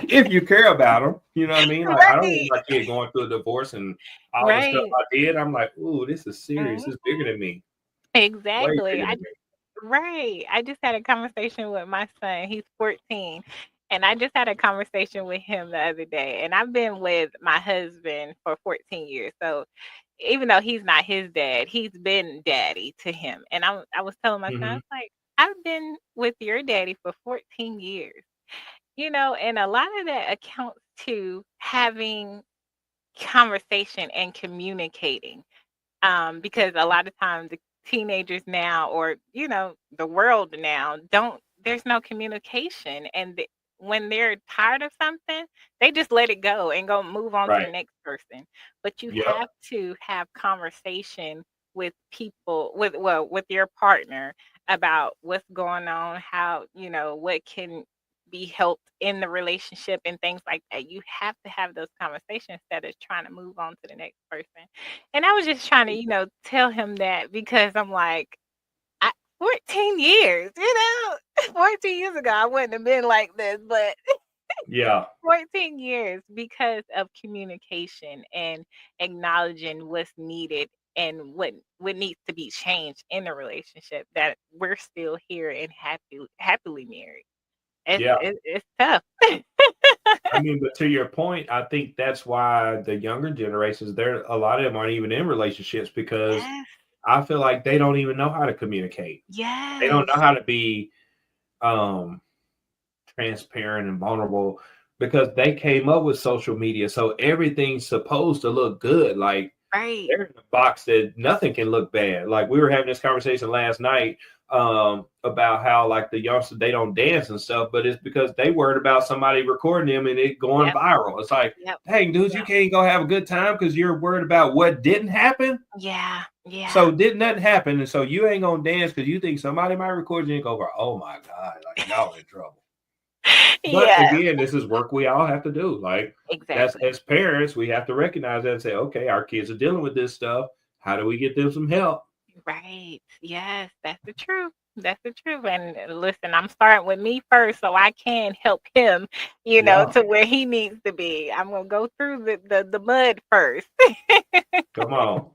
If you care about them, you know what I mean. Like, I don't want Right. my kid going through a divorce and all the stuff Right. I did. I'm like, ooh, this is serious. It's Mhm. bigger than me. Way Exactly. bigger than me. Right. I just had a conversation with my son. He's 14. And I just had a conversation with him the other day. And I've been with my husband for 14 years. So even though he's not his dad, he's been daddy to him. And I was telling my son, I Hmm. was like, I've been with your daddy for 14 years. And a lot of that accounts to having conversation and communicating, because a lot of times the teenagers now, or the world now, don't there's no communication, and when they're tired of something, they just let it go and go move on to the Right. next person. But you Yep. have to have conversation with people, with your partner, about what's going on, how, what can be helped in the relationship and things like that. You have to have those conversations instead of trying to move on to the next person. And I was just trying to, tell him that, because I'm like, 14 years, 14 years ago, I wouldn't have been like this, but Yeah. 14 years, because of communication and acknowledging what's needed and what needs to be changed in the relationship, that we're still here and happily married. Yeah. It's tough. I mean, but to your point, I think that's why the younger generations, there a lot of them aren't even in relationships because Yes, I feel like they don't even know how to communicate. They don't yes, know how to be um transparent and vulnerable because they came up with social media. So everything's supposed to look good. Like right. they're in a box that nothing can look bad. Like we were having this conversation last night about how like the youngsters they don't dance and stuff, but it's because they worried about somebody recording them and it going Yep, viral. It's like, yep, dang, dude, you yep. can't go have a good time because you're worried about what didn't happen. Yeah, yeah. So did nothing happen, and so you ain't gonna dance because you think somebody might record you and go over. Oh my god, like y'all in trouble. But Yes, again, this is work we all have to do. Like that's exactly. as parents, we have to recognize that and say, okay, our kids are dealing with this stuff. How do we get them some help? Right. Yes, that's the truth. That's the truth. And listen, I'm starting with me first so I can help him, Yeah, to where he needs to be. I'm gonna go through the mud first. come on.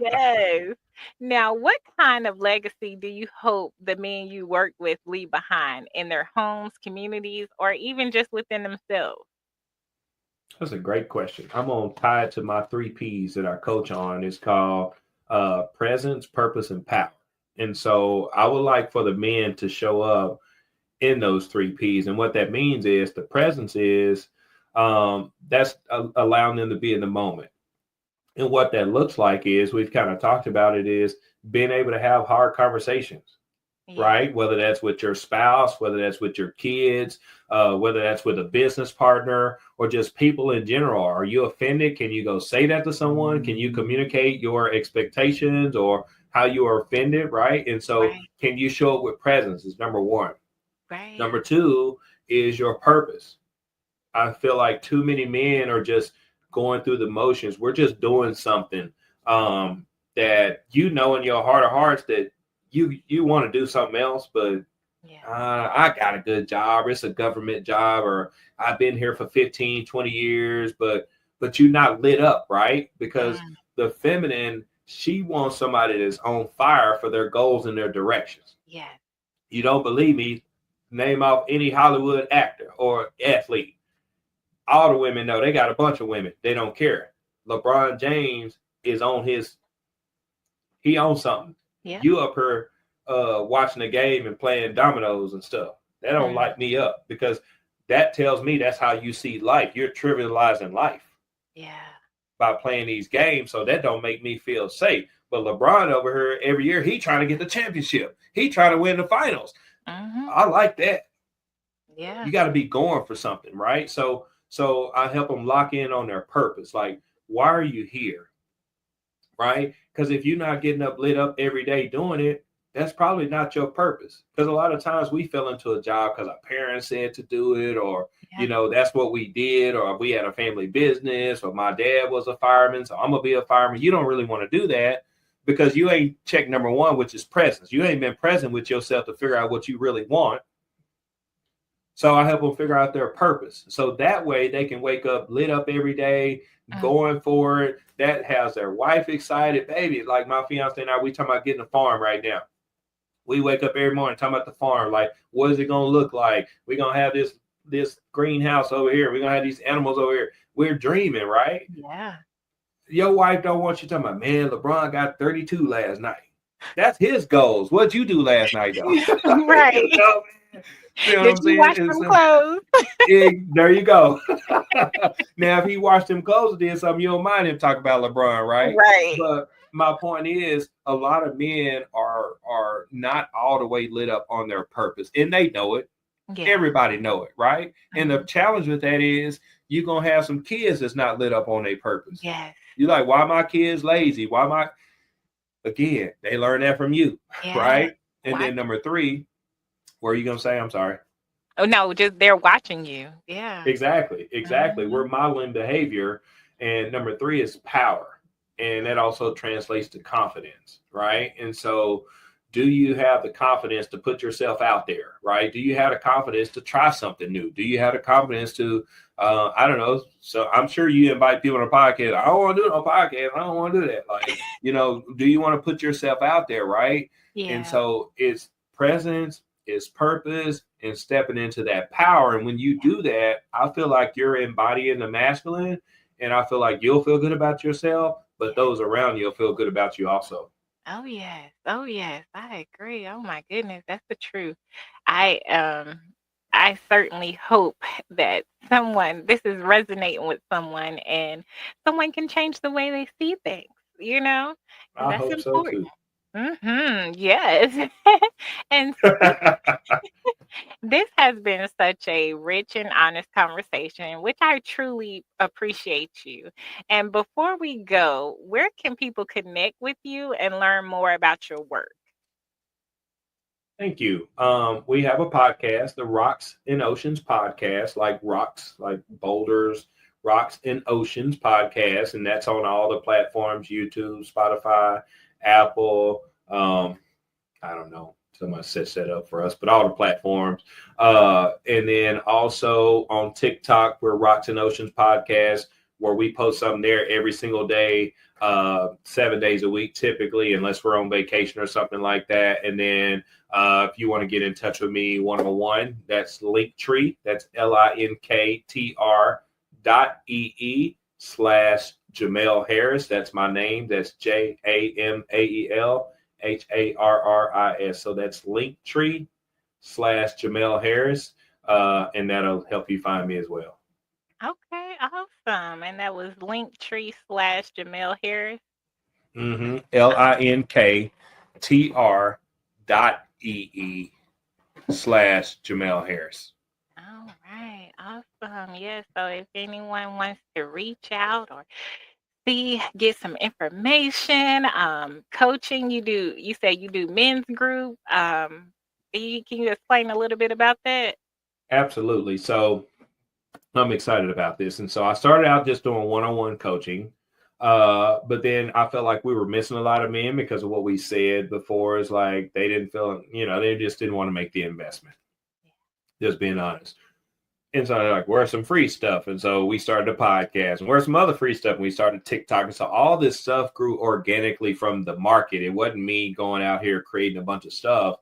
Yes. Now, what kind of legacy do you hope the men you work with leave behind in their homes, communities, or even just within themselves? That's a great question. I'm gonna tie it to my three P's that I coach on. It's called presence, purpose, and power. And so I would like for the men to show up in those three P's. And what that means is the presence is that's allowing them to be in the moment. And what that looks like is we've kind of talked about it is being able to have hard conversations, Yeah. right? Whether that's with your spouse, whether that's with your kids, whether that's with a business partner or just people in general. Are you offended? Can you go say that to someone? Can you communicate your expectations or how you are offended, right? And so Right. can you show up with presence is number one. Right. Number two is your purpose. I feel like too many men are just going through the motions. We're just doing something that you know in your heart of hearts that you want to do something else, but Yeah. I got a good job. It's a government job, or I've been here for 15, 20 years, but you're not lit up, right? Because Mm, the feminine, she wants somebody that's on fire for their goals and their directions. yes. You don't believe me? Name off any Hollywood actor or athlete. All the women know they got a bunch of women. They don't care. LeBron James is on his he owns something. Yep. You up here watching the game and playing dominoes and stuff. That don't Mm, light me up because that tells me that's how you see life. You're trivializing life yeah. by playing these games. So that don't make me feel safe. But LeBron over here every year, he trying to get the championship. He trying to win the finals. Mhm. I like that. Yeah. You got to be going for something, right? So I help them lock in on their purpose. Like, why are you here? Right? Because if you're not getting up lit up every day doing it, that's probably not your purpose. Because a lot of times we fell into a job because our parents said to do it, or Yeah. that's what we did, or we had a family business, or my dad was a fireman, so I'm gonna be a fireman. You don't really want to do that because you ain't checked number one, which is presence. You ain't been present with yourself to figure out what you really want. So I help them figure out their purpose. So that way they can wake up lit up every day, Mm. going for it. That has their wife excited. Baby, like my fiance and I, we talking about getting a farm right now. We wake up every morning talking about the farm. Like, what is it gonna look like? We're gonna have this greenhouse over here. We're gonna have these animals over here. We're dreaming, right? Yeah. Your wife don't want you talking about, man, LeBron got 32 last night. That's his goals. What'd you do last night though? Right. Man? You know what Did I'm you saying? wash them clothes? There you go. Now, if he washed them clothes and did something, you don't mind him talking about LeBron, right? Right. But my point is, a lot of men are not all the way lit up on their purpose, and they know it. Yeah. Everybody know it, right? And the Mhm. challenge with that is you're gonna have some kids that's not lit up on their purpose. Yes. You're like, why my kids lazy? Why my again? They learn that from you, Yeah. right? And Watch. then number three, what are you gonna say? I'm sorry. Oh no, just they're watching you. Yeah. Exactly. We're Mhm. modeling behavior. And number three is power. And that also translates to confidence, right? And so, do you have the confidence to put yourself out there, right? Do you have the confidence to try something new? Do you have the confidence to, I don't know. So, I'm sure you invite people on a podcast. I don't want to do no podcast. I don't want to do that. Like, do you want to put yourself out there, right? And Yeah. so, it's presence, is purpose, and stepping into that power. And when you do that, I feel like you're embodying the masculine, and I feel like you'll feel good about yourself, but Yeah. those around you will feel good about you also. Oh yes. Oh yes. I agree. Oh my goodness, that's the truth. I certainly hope that someone this is resonating with someone and someone can change the way they see things, you know? Because I that's hope so important. too. Yes. And this has been such a rich and honest conversation, which I truly appreciate you. And before we go, where can people connect with you and learn more about your work? Thank you. We have a podcast, the Rocks and Oceans podcast, like rocks, like boulders, Rocks and Oceans podcast, and that's on all the platforms: YouTube, Spotify, Apple. I don't know. Someone sets that up for us, but all the platforms. And then also on TikTok, we're Rocks and Oceans podcast, where we post something there every single day, 7 days a week, typically, unless we're on vacation or something like that. And then if you want to get in touch with me one on one, that's Linktree. That's linktr.ee/Jamel Harris. That's my name. That's JAMAEL HARRIS. So that's Linktree/Jamel Harris. And that'll help you find me as well. Okay, awesome. And that was Linktree slash Jamel Harris. LINKTR.EE/Jamel Harris. All right, awesome. Yes, so if anyone wants to reach out or get some information, coaching, you say you do men's group. Can you explain a little bit about that? Absolutely. So I'm excited about this. And so I started out just doing one-on-one coaching. But then I felt like we were missing a lot of men because of what we said before. Is like they didn't feel, they just didn't want to make the investment. Just being honest. And so they're like, where's some free stuff? And so we started a podcast, and where's some other free stuff? And we started TikTok. And so all this stuff grew organically from the market. It wasn't me going out here creating a bunch of stuff.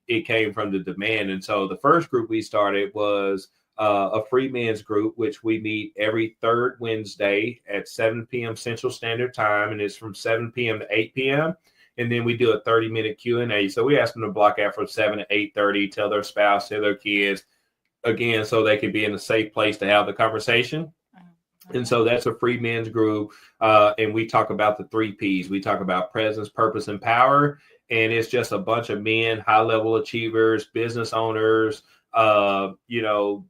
It came from the demand. And so the first group we started was a free men's group, which we meet every third Wednesday at 7 p.m. Central Standard Time. And it's from 7 p.m. to 8 p.m. And then we do a 30-minute Q&A. So we ask them to block out from 7 to 8:30, tell their spouse, tell their kids, again, so they can be in a safe place to have the conversation. And so that's a free men's group. And we talk about the 3 Ps. We talk about presence, purpose, and power. And it's just a bunch of men, high level achievers, business owners, you know,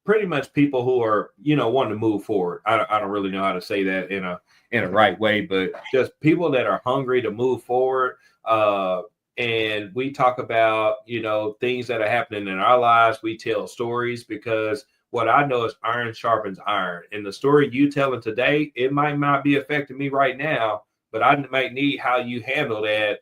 pretty much people who are, wanting to move forward. I don't really know how to say that in a right way, but just people that are hungry to move forward. And we talk about, things that are happening in our lives. We tell stories because what I know is iron sharpens iron. And the story you telling today, it might not be affecting me right now, but I might need how you handle that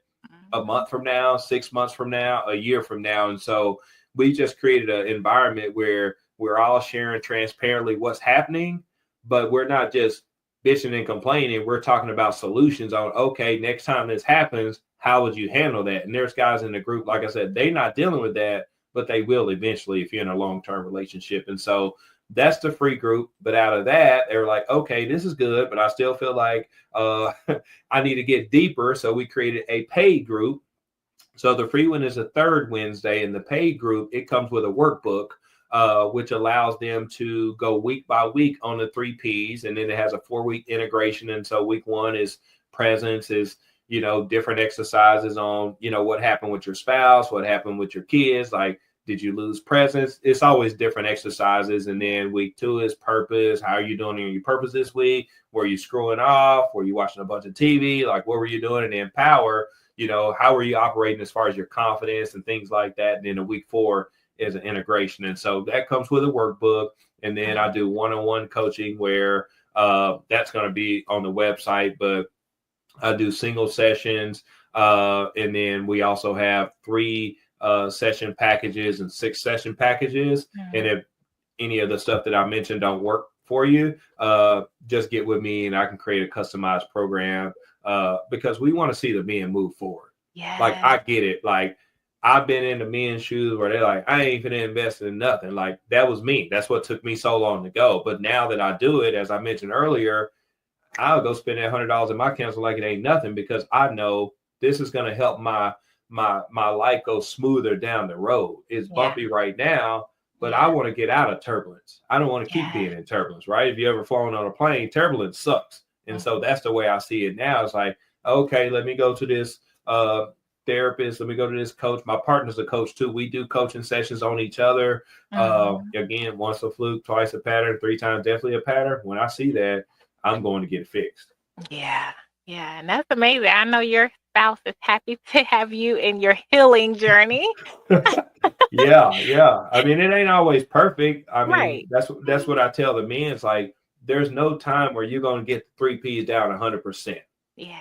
a Mhm. month from now, 6 months from now, a year from now. And so we just created an environment where we're all sharing transparently what's happening, but we're not just bitching and complaining. We're talking about solutions on, okay, next time this happens, how would you handle that? And there's guys in the group, like I said, they're not dealing with that, but they will eventually if you're in a long-term relationship. And so that's the free group. But out of that, they're like, okay, this is good, but I still feel like I need to get deeper. So we created a paid group. So the free one is a third Wednesday, and the paid group, it comes with a workbook, which allows them to go week by week on the 3 Ps, and then it has a 4 week integration. And so week one is presence, is different exercises on what happened with your spouse, what happened with your kids, like did you lose presence? It's always different exercises. And then week two is purpose. How are you doing in your purpose this week? Were you screwing off? Were you watching a bunch of TV? Like what were you doing? And then power, how are you operating as far as your confidence and things like that. And then the week four is an integration. And so that comes with a workbook. And then I Mhm. do one-on-one coaching where that's going to be on the website, but I do single sessions. And then we also have 3 session packages and 6 session packages. And Mhm. if any of the stuff that I mentioned don't work for you, just get with me and I can create a customized program because we want to see the men move forward. Like I Yes. get it. Like I've been in the men's shoes where they're like, I ain't even invested in nothing. Like that was me. That's what took me so long to go. But now that I do it, as I mentioned earlier, I'll go spend $100 in my cancel like it ain't nothing because I know this is going to help my life go smoother down the road. It's Yeah. bumpy right now, but I Yeah. want to get out of turbulence. I don't want to keep Yeah. being in turbulence, right? If you ever flown on a plane, turbulence sucks. And so Mhm. that's the way I see it now. It's like, okay, let me go to this therapist. Let me go to this coach. My partner's a coach too. We do coaching sessions on each other. Mhm. Again, once a fluke, twice a pattern, 3 times definitely a pattern. When I see that, I'm going to get it fixed. Yeah. Yeah. And that's amazing. I know your spouse is happy to have you in your healing journey. Yeah, yeah. I mean, it ain't always perfect. I mean, Right. that's what I tell the men. It's like there's no time where you're going to get the 3 Ps down 100%. Yes.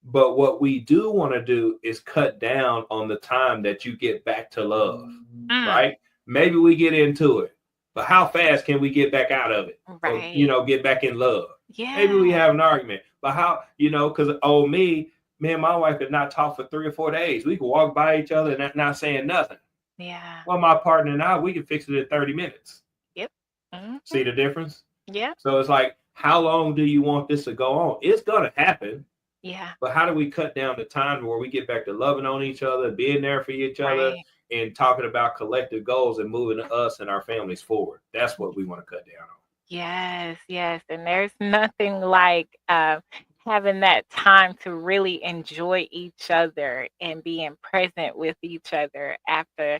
But what we do want to do is cut down on the time that you get back to love, Mm. right? Maybe we get into it, but how fast can we get back out of it? Or, Right. get back in love? Maybe Yeah. we have an argument, but how, because me and my wife could not talk for 3 or 4 days. We could walk by each other and not saying nothing. Yeah. Well, my partner and I, we can fix it in 30 minutes. Yep. Mhm. See the difference? Yep. So it's like, how long do you want this to go on? It's going to happen. Yeah. But how do we cut down the time where we get back to loving on each other, being there for each other, Right. and talking about collective goals and moving us and our families forward? That's what we want to cut down on. Yes, yes, and there's nothing like having that time to really enjoy each other and being present with each other after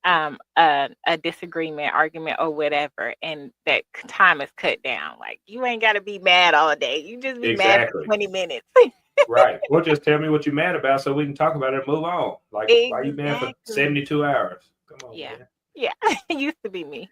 a disagreement, argument, or whatever, and that time is cut down. Like you ain't got to be mad all day. You just be mad for Exactly. 20 minutes. Right. Well, just tell me what you're mad about so we can talk about it and move on. Like, why you mad for Exactly. 72 hours? Come on, Yeah. man. Yeah. It used to be me.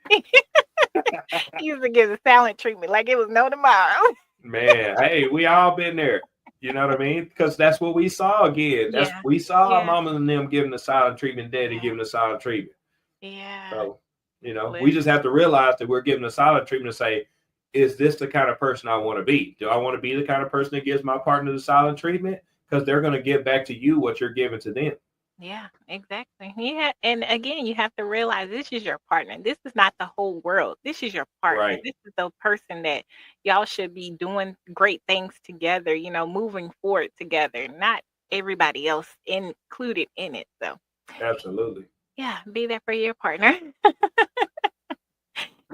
Used to give the silent treatment like it was no tomorrow. Man, hey, we all been there. You know what I mean? Because that's what we saw again. That's Yeah. we saw our Yeah. mamas and them giving the silent treatment, daddy Yeah. giving the silent treatment. Yeah. So, we just Listen. have to realize that we're giving a silent treatment to say, is this the kind of person I want to be? Do I want to be the kind of person that gives my partner the silent treatment? Because they're going to give back to you what you're giving to them. Yeah, exactly. Yeah, and again, you have to realize this is your partner. This is not the whole world. This is your partner. Right. This is the person that y'all should be doing great things together, moving forward together, not everybody else included in it. So, Absolutely. yeah, be there for your partner.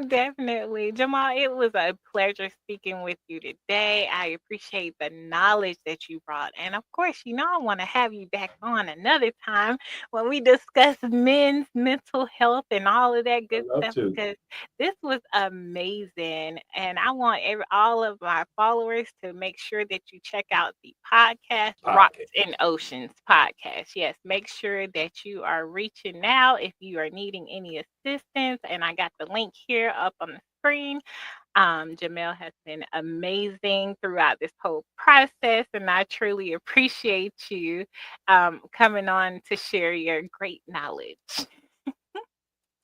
Definitely. Jamal, it was a pleasure speaking with you today. I appreciate the knowledge that you brought. And of course, I want to have you back on another time when we discuss men's mental health and all of that I good love stuff to because this was amazing. And I want all of my followers to make sure that you check out the podcast, Rocks podcast. and Oceans podcast. Yes, make sure that you are reaching out if you are needing any assistance. And I got the link here up on the screen. Jamel has been amazing throughout this whole process, and I truly appreciate you coming on to share your great knowledge.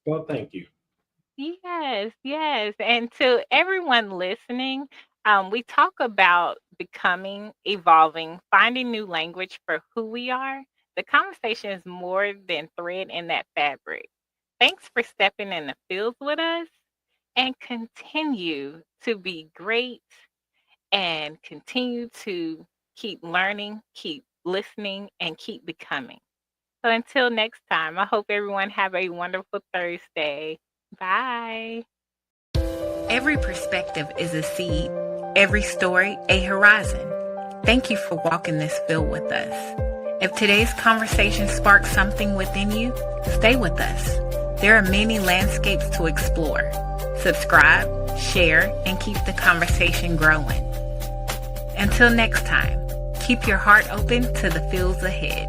Well, thank you. Yes, yes. And to everyone listening, we talk about becoming, evolving, finding new language for who we are. The conversation is more than thread in that fabric. Thanks for stepping in the fields with us and continue to be great and continue to keep learning, keep listening, and keep becoming. So until next time, I hope everyone have a wonderful Thursday. Bye. Every perspective is a seed, every story a horizon. Thank you for walking this field with us. If today's conversation sparked something within you, stay with us. There are many landscapes to explore. Subscribe, share, and keep the conversation growing. Until next time, keep your heart open to the fields ahead.